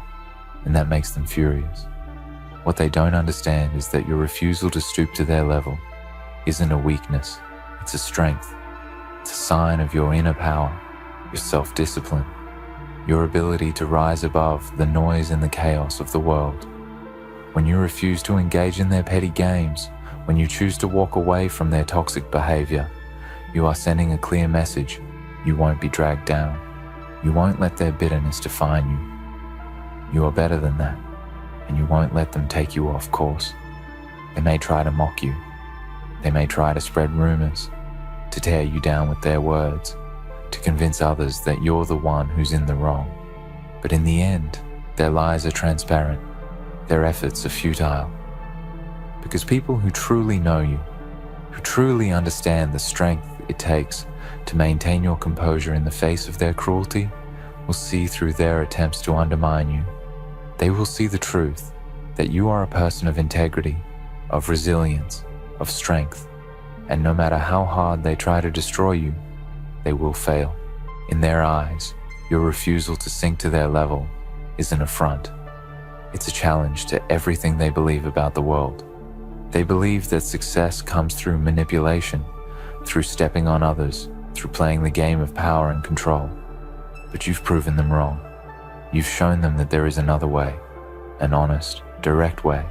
and that makes them furious. What they don't understand is that your refusal to stoop to their level isn't a weakness, it's a strength. It's a sign of your inner power, your self-discipline, your ability to rise above the noise and the chaos of the world. When you refuse to engage in their petty games, when you choose to walk away from their toxic behavior, you are sending a clear message. You won't be dragged down. You won't let their bitterness define you. You are better than that, and you won't let them take you off course. They may try to mock you. They may try to spread rumors, to tear you down with their words, to convince others that you're the one who's in the wrong. But in the end, their lies are transparent. Their efforts are futile. Because people who truly know you, who truly understand the strength it takes to maintain your composure in the face of their cruelty, will see through their attempts to undermine you. They will see the truth that you are a person of integrity, of resilience, of strength, and no matter how hard they try to destroy you, they will fail. In their eyes, your refusal to sink to their level is an affront. It's a challenge to everything they believe about the world. They believe that success comes through manipulation, through stepping on others, through playing the game of power and control. But you've proven them wrong. You've shown them that there is another way, an honest, direct way.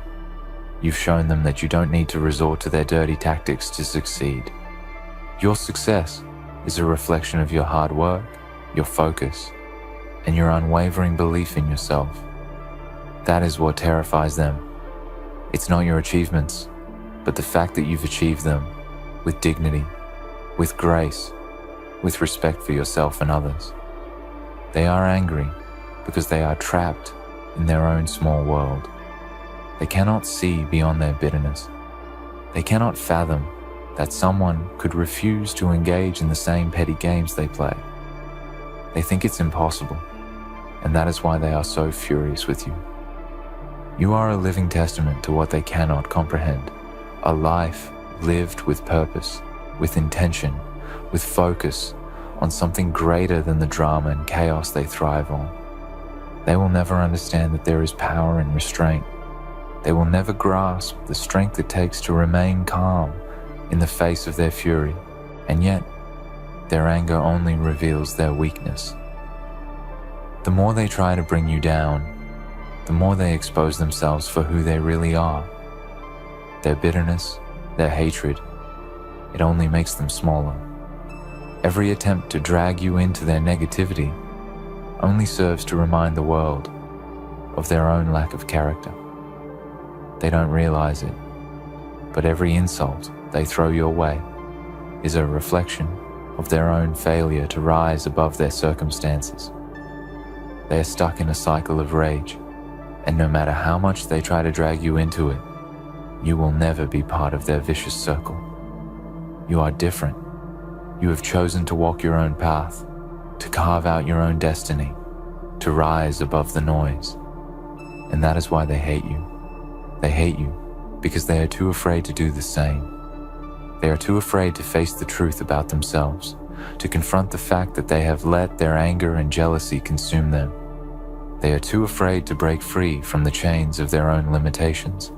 You've shown them that you don't need to resort to their dirty tactics to succeed. Your success is a reflection of your hard work, your focus, and your unwavering belief in yourself. That is what terrifies them. It's not your achievements, but the fact that you've achieved them with dignity, with grace, with respect for yourself and others. They are angry because they are trapped in their own small world. They cannot see beyond their bitterness. They cannot fathom that someone could refuse to engage in the same petty games they play. They think it's impossible, and that is why they are so furious with you. You are a living testament to what they cannot comprehend, a life lived with purpose, with intention, with focus on something greater than the drama and chaos they thrive on. They will never understand that there is power in restraint. They will never grasp the strength it takes to remain calm in the face of their fury. And yet, Their anger only reveals their weakness. The more they try to bring you down, the more they expose themselves for who they really are. Their bitterness, their hatred, it only makes them smaller. Every attempt to drag you into their negativity only serves to remind the world of their own lack of character. They don't realize it, but every insult they throw your way is a reflection of their own failure to rise above their circumstances. They are stuck in a cycle of rage, and no matter how much they try to drag you into it, you will never be part of their vicious circle. You are different. You have chosen to walk your own path, to carve out your own destiny, to rise above the noise. And that is why they hate you. They hate you because they are too afraid to do the same. They are too afraid to face the truth about themselves, to confront the fact that they have let their anger and jealousy consume them. They are too afraid to break free from the chains of their own limitations,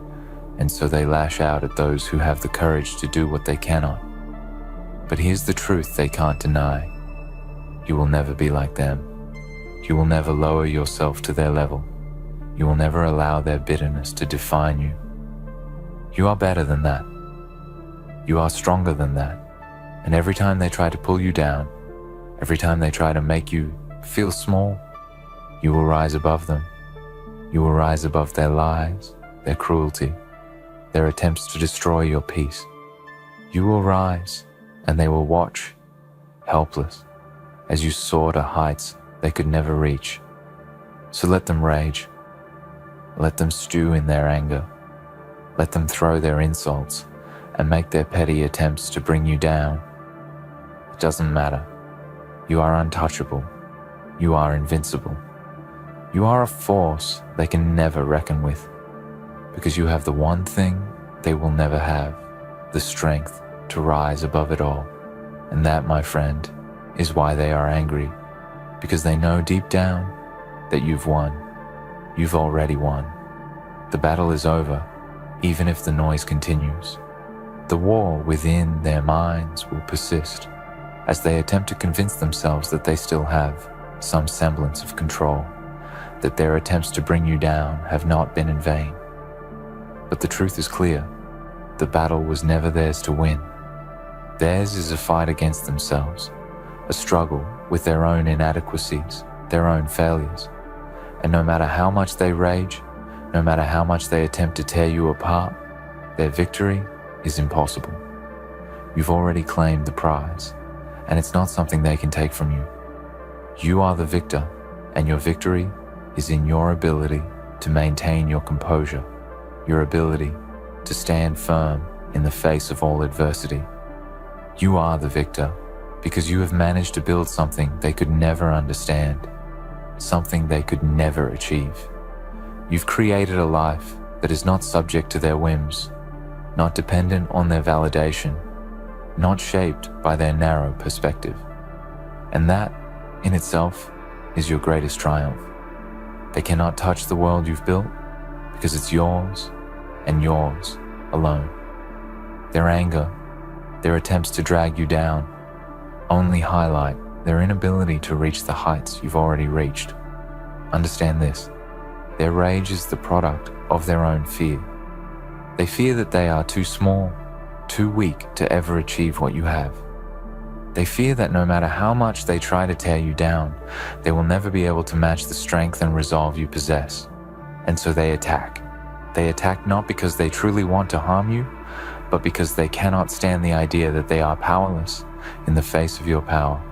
and so they lash out at those who have the courage to do what they cannot. But here's the truth they can't deny. You will never be like them. You will never lower yourself to their level. You will never allow their bitterness to define you. You are better than that. You are stronger than that. And every time they try to pull you down, every time they try to make you feel small, you will rise above them. You will rise above their lies, their cruelty, their attempts to destroy your peace. You will rise, and they will watch, helpless, as you soar to heights they could never reach. So let them rage. Let them stew in their anger. Let them throw their insults and make their petty attempts to bring you down. It doesn't matter. You are untouchable. You are invincible. You are a force they can never reckon with, because you have the one thing they will never have, the strength to rise above it all. And that, my friend, is why they are angry, because they know deep down that you've won. You've already won. The battle is over, even if the noise continues. The war within their minds will persist as they attempt to convince themselves that they still have some semblance of control, that their attempts to bring you down have not been in vain. But the truth is clear. The battle was never theirs to win. Theirs is a fight against themselves, a struggle with their own inadequacies, their own failures. And no matter how much they rage, no matter how much they attempt to tear you apart, their victory is impossible. You've already claimed the prize, and it's not something they can take from you. You are the victor, and your victory is in your ability to maintain your composure, your ability to stand firm in the face of all adversity. You are the victor because you have managed to build something they could never understand, something they could never achieve. You've created a life that is not subject to their whims, not dependent on their validation, not shaped by their narrow perspective. And that, in itself, is your greatest triumph. They cannot touch the world you've built because it's yours and yours alone. Their anger, their attempts to drag you down, only highlight their inability to reach the heights you've already reached. Understand this. Their rage is the product of their own fear. They fear that they are too small, too weak to ever achieve what you have. They fear that no matter how much they try to tear you down, they will never be able to match the strength and resolve you possess. And so they attack. They attack not because they truly want to harm you, but because they cannot stand the idea that they are powerless in the face of your power.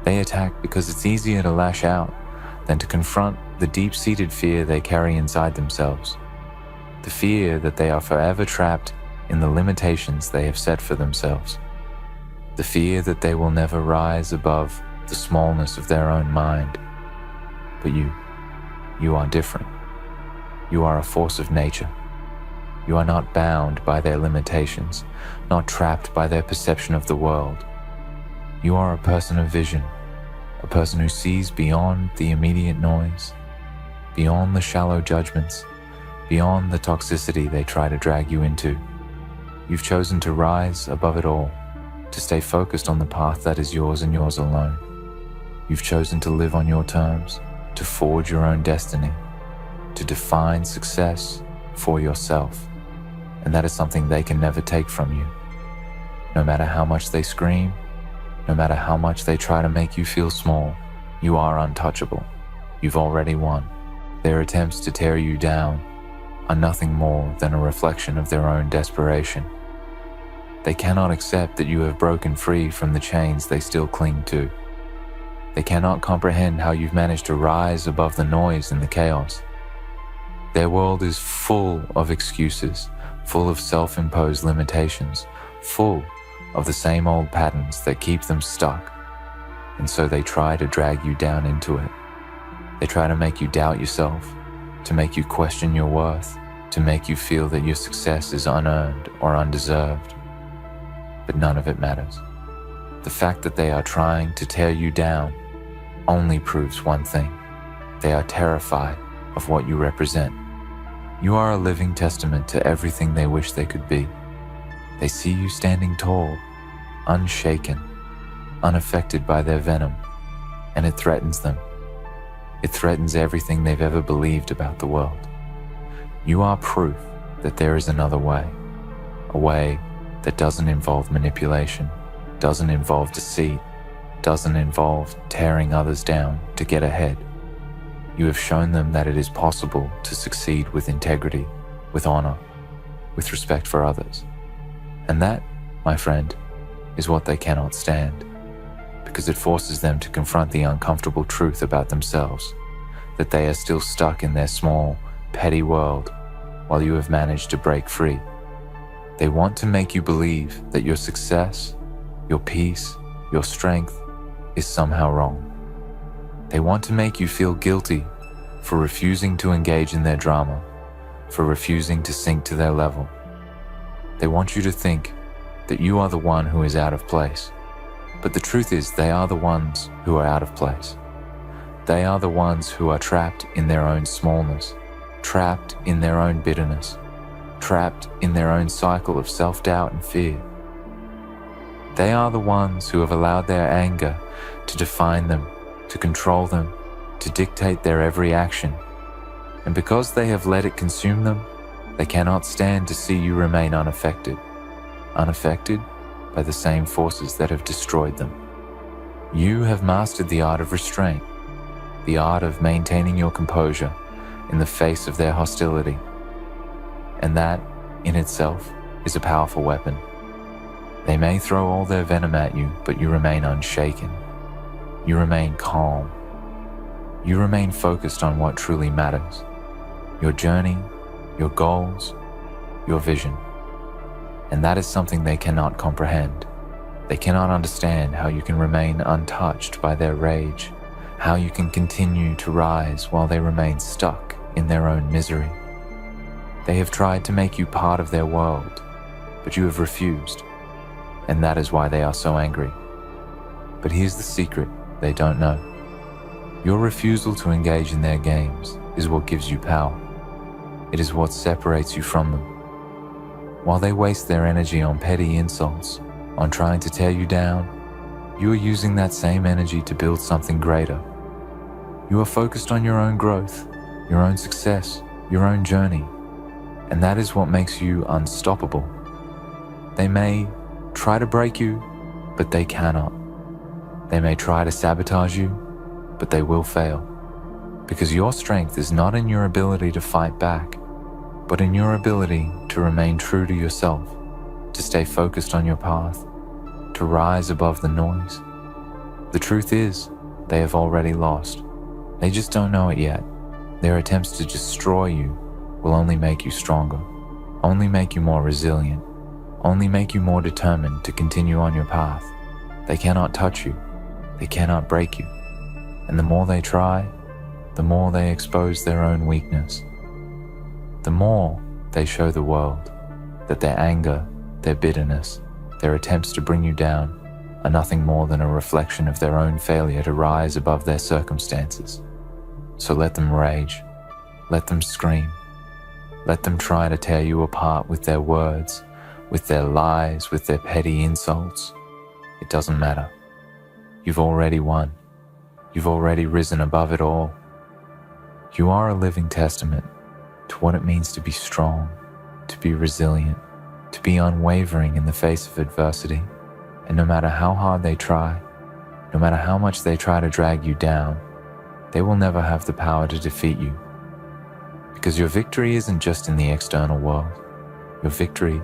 They attack because it's easier to lash out than to confront the deep-seated fear they carry inside themselves. The fear that they are forever trapped in the limitations they have set for themselves. The fear that they will never rise above the smallness of their own mind. But you are different. You are a force of nature. You are not bound by their limitations, not trapped by their perception of the world. You are a person of vision, a person who sees beyond the immediate noise, beyond the shallow judgments, beyond the toxicity they try to drag you into. You've chosen to rise above it all, to stay focused on the path that is yours and yours alone. You've chosen to live on your terms, to forge your own destiny, to define success for yourself. And that is something they can never take from you. No matter how much they scream, no matter how much they try to make you feel small, you are untouchable. You've already won. Their attempts to tear you down are nothing more than a reflection of their own desperation. They cannot accept that you have broken free from the chains they still cling to. They cannot comprehend how you've managed to rise above the noise and the chaos. Their world is full of excuses, full of self-imposed limitations, full of the same old patterns that keep them stuck. And so they try to drag you down into it. They try to make you doubt yourself, to make you question your worth, to make you feel that your success is unearned or undeserved. But none of it matters. The fact that they are trying to tear you down only proves one thing. They are terrified of what you represent. You are a living testament to everything they wish they could be. They see you standing tall, unshaken, unaffected by their venom, and it threatens them. It threatens everything they've ever believed about the world. You are proof that there is another way, a way that doesn't involve manipulation, doesn't involve deceit, doesn't involve tearing others down to get ahead. You have shown them that it is possible to succeed with integrity, with honor, with respect for others. And that, my friend, is what they cannot stand, because it forces them to confront the uncomfortable truth about themselves, that they are still stuck in their small, petty world while you have managed to break free. They want to make you believe that your success, your peace, your strength is somehow wrong. They want to make you feel guilty for refusing to engage in their drama, for refusing to sink to their level. They want you to think that you are the one who is out of place. But the truth is, they are the ones who are out of place. They are the ones who are trapped in their own smallness, trapped in their own bitterness, trapped in their own cycle of self-doubt and fear. They are the ones who have allowed their anger to define them, to control them, to dictate their every action. And because they have let it consume them, they cannot stand to see you remain unaffected by the same forces that have destroyed them. You have mastered the art of restraint, the art of maintaining your composure in the face of their hostility. And that, in itself, is a powerful weapon. They may throw all their venom at you, but you remain unshaken. You remain calm. You remain focused on what truly matters: your journey, your goals, your vision. And that is something they cannot comprehend. They cannot understand how you can remain untouched by their rage, how you can continue to rise while they remain stuck in their own misery. They have tried to make you part of their world, but you have refused, and that is why they are so angry. But here's the secret they don't know. Your refusal to engage in their games is what gives you power. It is what separates you from them. While they waste their energy on petty insults, on trying to tear you down, you are using that same energy to build something greater. You are focused on your own growth, your own success, your own journey, and that is what makes you unstoppable. They may try to break you, but they cannot. They may try to sabotage you, but they will fail, because your strength is not in your ability to fight back, but in your ability to remain true to yourself, to stay focused on your path, to rise above the noise. The truth is, they have already lost. They just don't know it yet. Their attempts to destroy you will only make you stronger, only make you more resilient, only make you more determined to continue on your path. They cannot touch you. They cannot break you. And the more they try, the more they expose their own weakness. The more they show the world that their anger, their bitterness, their attempts to bring you down are nothing more than a reflection of their own failure to rise above their circumstances. So let them rage, let them scream, let them try to tear you apart with their words, with their lies, with their petty insults. It doesn't matter. You've already won. You've already risen above it all. You are a living testament to what it means to be strong, to be resilient, to be unwavering in the face of adversity. And no matter how hard they try, no matter how much they try to drag you down, they will never have the power to defeat you. Because your victory isn't just in the external world. Your victory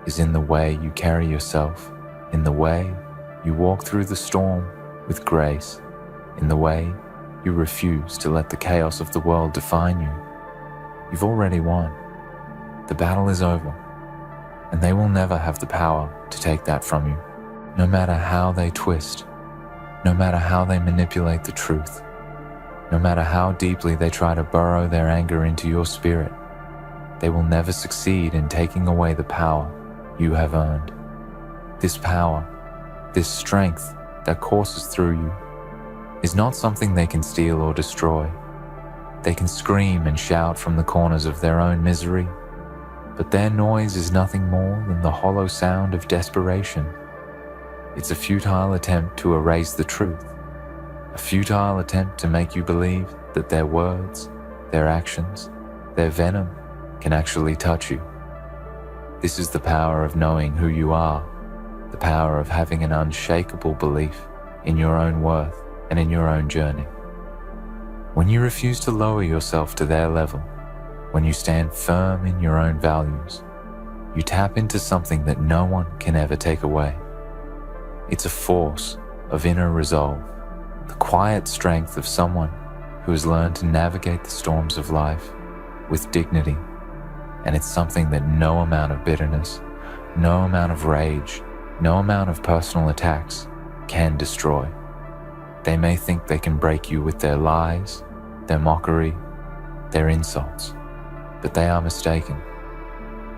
is in the way you carry yourself, in the way you walk through the storm with grace, in the way you refuse to let the chaos of the world define you. You've already won. The battle is over, and they will never have the power to take that from you. No matter how they twist, no matter how they manipulate the truth, no matter how deeply they try to burrow their anger into your spirit, they will never succeed in taking away the power you have earned. This power, this strength that courses through you, is not something they can steal or destroy. They can scream and shout from the corners of their own misery, but their noise is nothing more than the hollow sound of desperation. It's a futile attempt to erase the truth, a futile attempt to make you believe that their words, their actions, their venom can actually touch you. This is the power of knowing who you are, the power of having an unshakable belief in your own worth and in your own journey. When you refuse to lower yourself to their level, when you stand firm in your own values, you tap into something that no one can ever take away. It's a force of inner resolve, the quiet strength of someone who has learned to navigate the storms of life with dignity. And it's something that no amount of bitterness, no amount of rage, no amount of personal attacks can destroy. They may think they can break you with their lies, their mockery, their insults, but they are mistaken.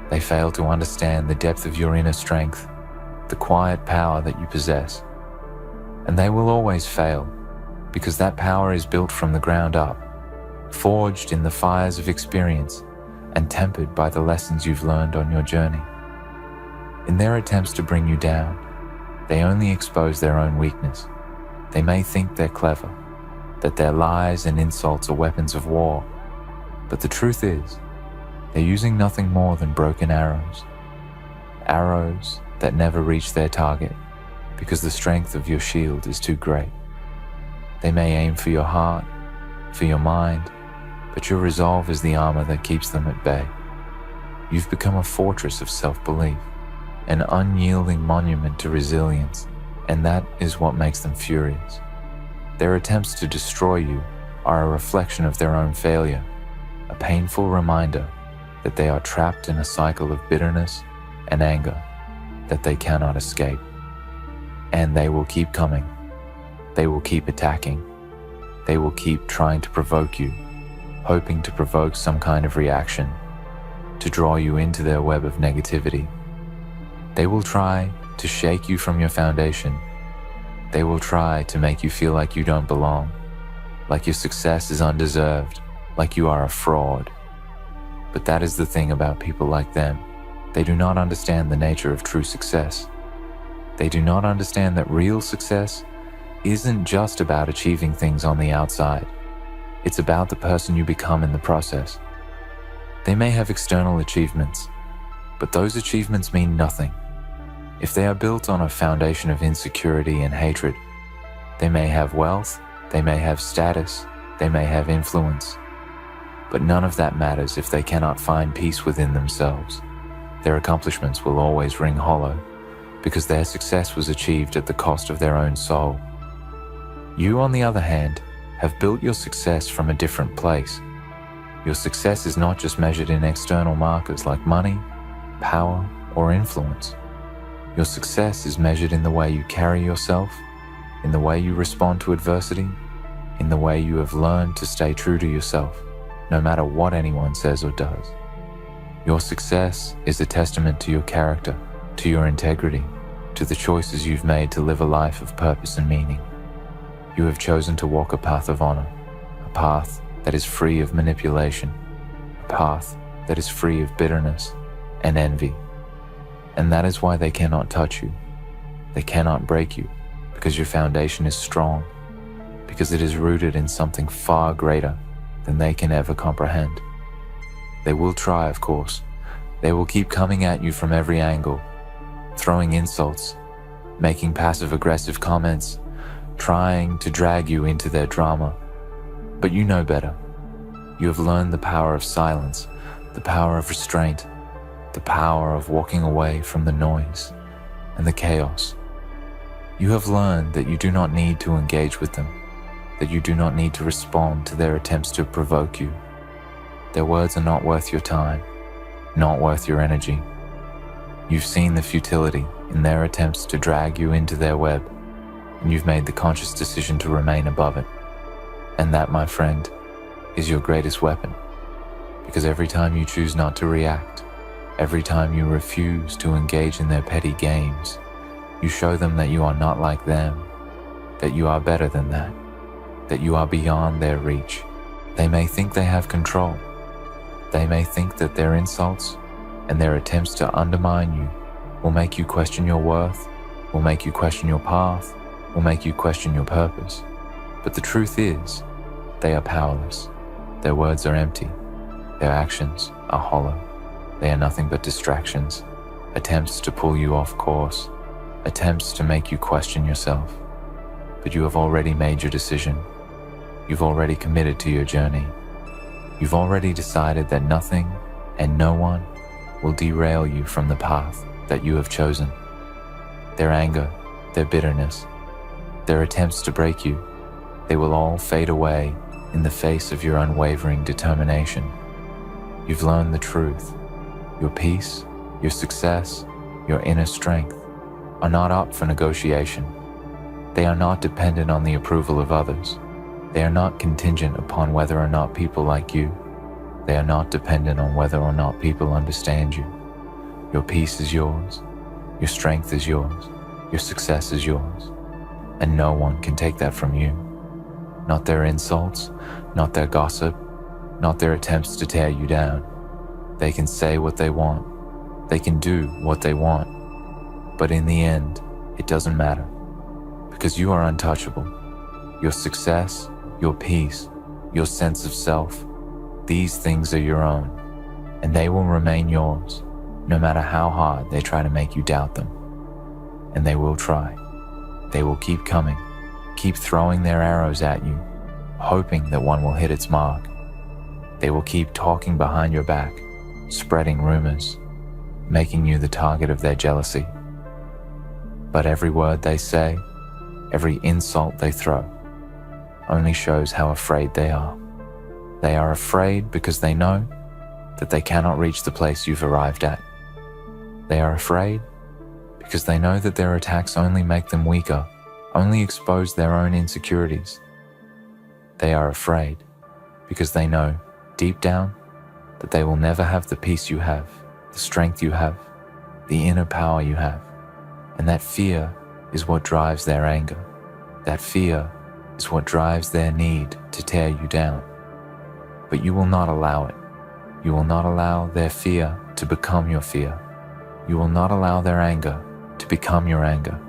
They fail to understand the depth of your inner strength, the quiet power that you possess. And they will always fail, because that power is built from the ground up, forged in the fires of experience, and tempered by the lessons you've learned on your journey. In their attempts to bring you down, they only expose their own weakness. They may think they're clever, that their lies and insults are weapons of war, but the truth is, they're using nothing more than broken arrows. Arrows that never reach their target because the strength of your shield is too great. They may aim for your heart, for your mind, but your resolve is the armor that keeps them at bay. You've become a fortress of self-belief, an unyielding monument to resilience, and that is what makes them furious. Their attempts to destroy you are a reflection of their own failure, a painful reminder that they are trapped in a cycle of bitterness and anger that they cannot escape. And they will keep coming. They will keep attacking. They will keep trying to provoke you, hoping to provoke some kind of reaction, to draw you into their web of negativity. They will try to shake you from your foundation. They will try to make you feel like you don't belong, like your success is undeserved, like you are a fraud. But that is the thing about people like them. They do not understand the nature of true success. They do not understand that real success isn't just about achieving things on the outside. It's about the person you become in the process. They may have external achievements, but those achievements mean nothing. If they are built on a foundation of insecurity and hatred, they may have wealth, they may have status, they may have influence, but none of that matters if they cannot find peace within themselves. Their accomplishments will always ring hollow, because their success was achieved at the cost of their own soul. You, on the other hand, have built your success from a different place. Your success is not just measured in external markers like money, power, or influence. Your success is measured in the way you carry yourself, in the way you respond to adversity, in the way you have learned to stay true to yourself, no matter what anyone says or does. Your success is a testament to your character, to your integrity, to the choices you've made to live a life of purpose and meaning. You have chosen to walk a path of honor, a path that is free of manipulation, a path that is free of bitterness and envy. And that is why they cannot touch you. They cannot break you because your foundation is strong, because it is rooted in something far greater than they can ever comprehend. They will try, of course. They will keep coming at you from every angle, throwing insults, making passive-aggressive comments, trying to drag you into their drama. But you know better. You have learned the power of silence, the power of restraint, the power of walking away from the noise and the chaos. You have learned that you do not need to engage with them, that you do not need to respond to their attempts to provoke you. Their words are not worth your time, not worth your energy. You've seen the futility in their attempts to drag you into their web, and you've made the conscious decision to remain above it. And that, my friend, is your greatest weapon. Because every time you choose not to react, every time you refuse to engage in their petty games, you show them that you are not like them, that you are better than that you are beyond their reach. They may think they have control. They may think that their insults and their attempts to undermine you will make you question your worth, will make you question your path, will make you question your purpose. But the truth is, they are powerless. Their words are empty. Their actions are hollow. They are nothing but distractions, attempts to pull you off course, attempts to make you question yourself. But you have already made your decision. You've already committed to your journey. You've already decided that nothing and no one will derail you from the path that you have chosen. Their anger, their bitterness, their attempts to break you, they will all fade away in the face of your unwavering determination. You've learned the truth. Your peace, your success, your inner strength are not up for negotiation. They are not dependent on the approval of others. They are not contingent upon whether or not people like you. They are not dependent on whether or not people understand you. Your peace is yours. Your strength is yours. Your success is yours. And no one can take that from you. Not their insults, not their gossip, not their attempts to tear you down. They can say what they want. They can do what they want. But in the end, it doesn't matter. Because you are untouchable. Your success, your peace, your sense of self, these things are your own, and they will remain yours, no matter how hard they try to make you doubt them. And they will try. They will keep coming, keep throwing their arrows at you, hoping that one will hit its mark. They will keep talking behind your back, spreading rumors, making you the target of their jealousy. But every word they say, every insult they throw, only shows how afraid they are. They are afraid because they know that they cannot reach the place you've arrived at. They are afraid because they know that their attacks only make them weaker, only expose their own insecurities. They are afraid because they know, deep down, that they will never have the peace you have, the strength you have, the inner power you have. And that fear is what drives their anger. That fear is what drives their need to tear you down. But you will not allow it. You will not allow their fear to become your fear. You will not allow their anger to become your anger.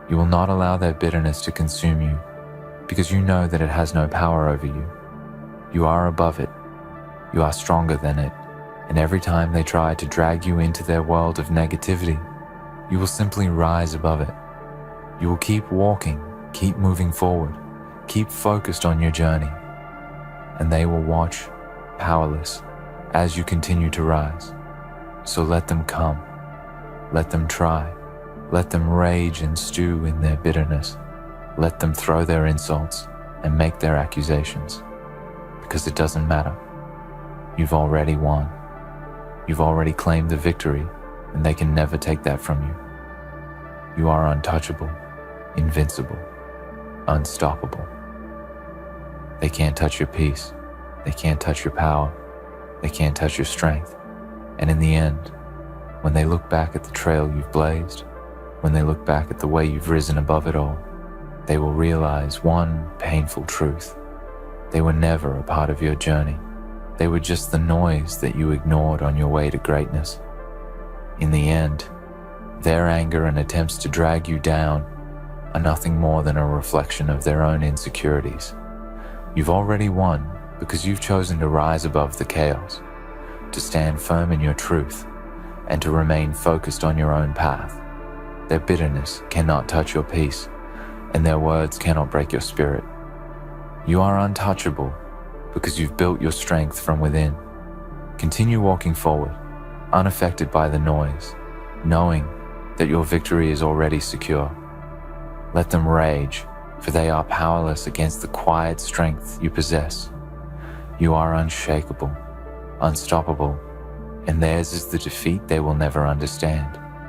You will not allow their bitterness to consume you, because you know that it has no power over you. You are above it. You are stronger than it. And every time they try to drag you into their world of negativity, you will simply rise above it. You will keep walking, keep moving forward, keep focused on your journey. And they will watch, powerless, as you continue to rise. So let them come. Let them try. Let them rage and stew in their bitterness. Let them throw their insults and make their accusations. Because it doesn't matter. You've already won. You've already claimed the victory, and they can never take that from you. You are untouchable, invincible, unstoppable. They can't touch your peace. They can't touch your power. They can't touch your strength. And in the end, when they look back at the trail you've blazed, when they look back at the way you've risen above it all, they will realize one painful truth. They were never a part of your journey. They were just the noise that you ignored on your way to greatness. In the end, Their anger and attempts to drag you down are nothing more than a reflection of their own insecurities. You've already won because you've chosen to rise above the chaos, to stand firm in your truth, and to remain focused on your own path. Their bitterness cannot touch your peace, and their words cannot break your spirit. You are untouchable because you've built your strength from within. Continue walking forward, unaffected by the noise, knowing that your victory is already secure. Let them rage, for they are powerless against the quiet strength you possess. You are unshakable, unstoppable, and theirs is the defeat they will never understand.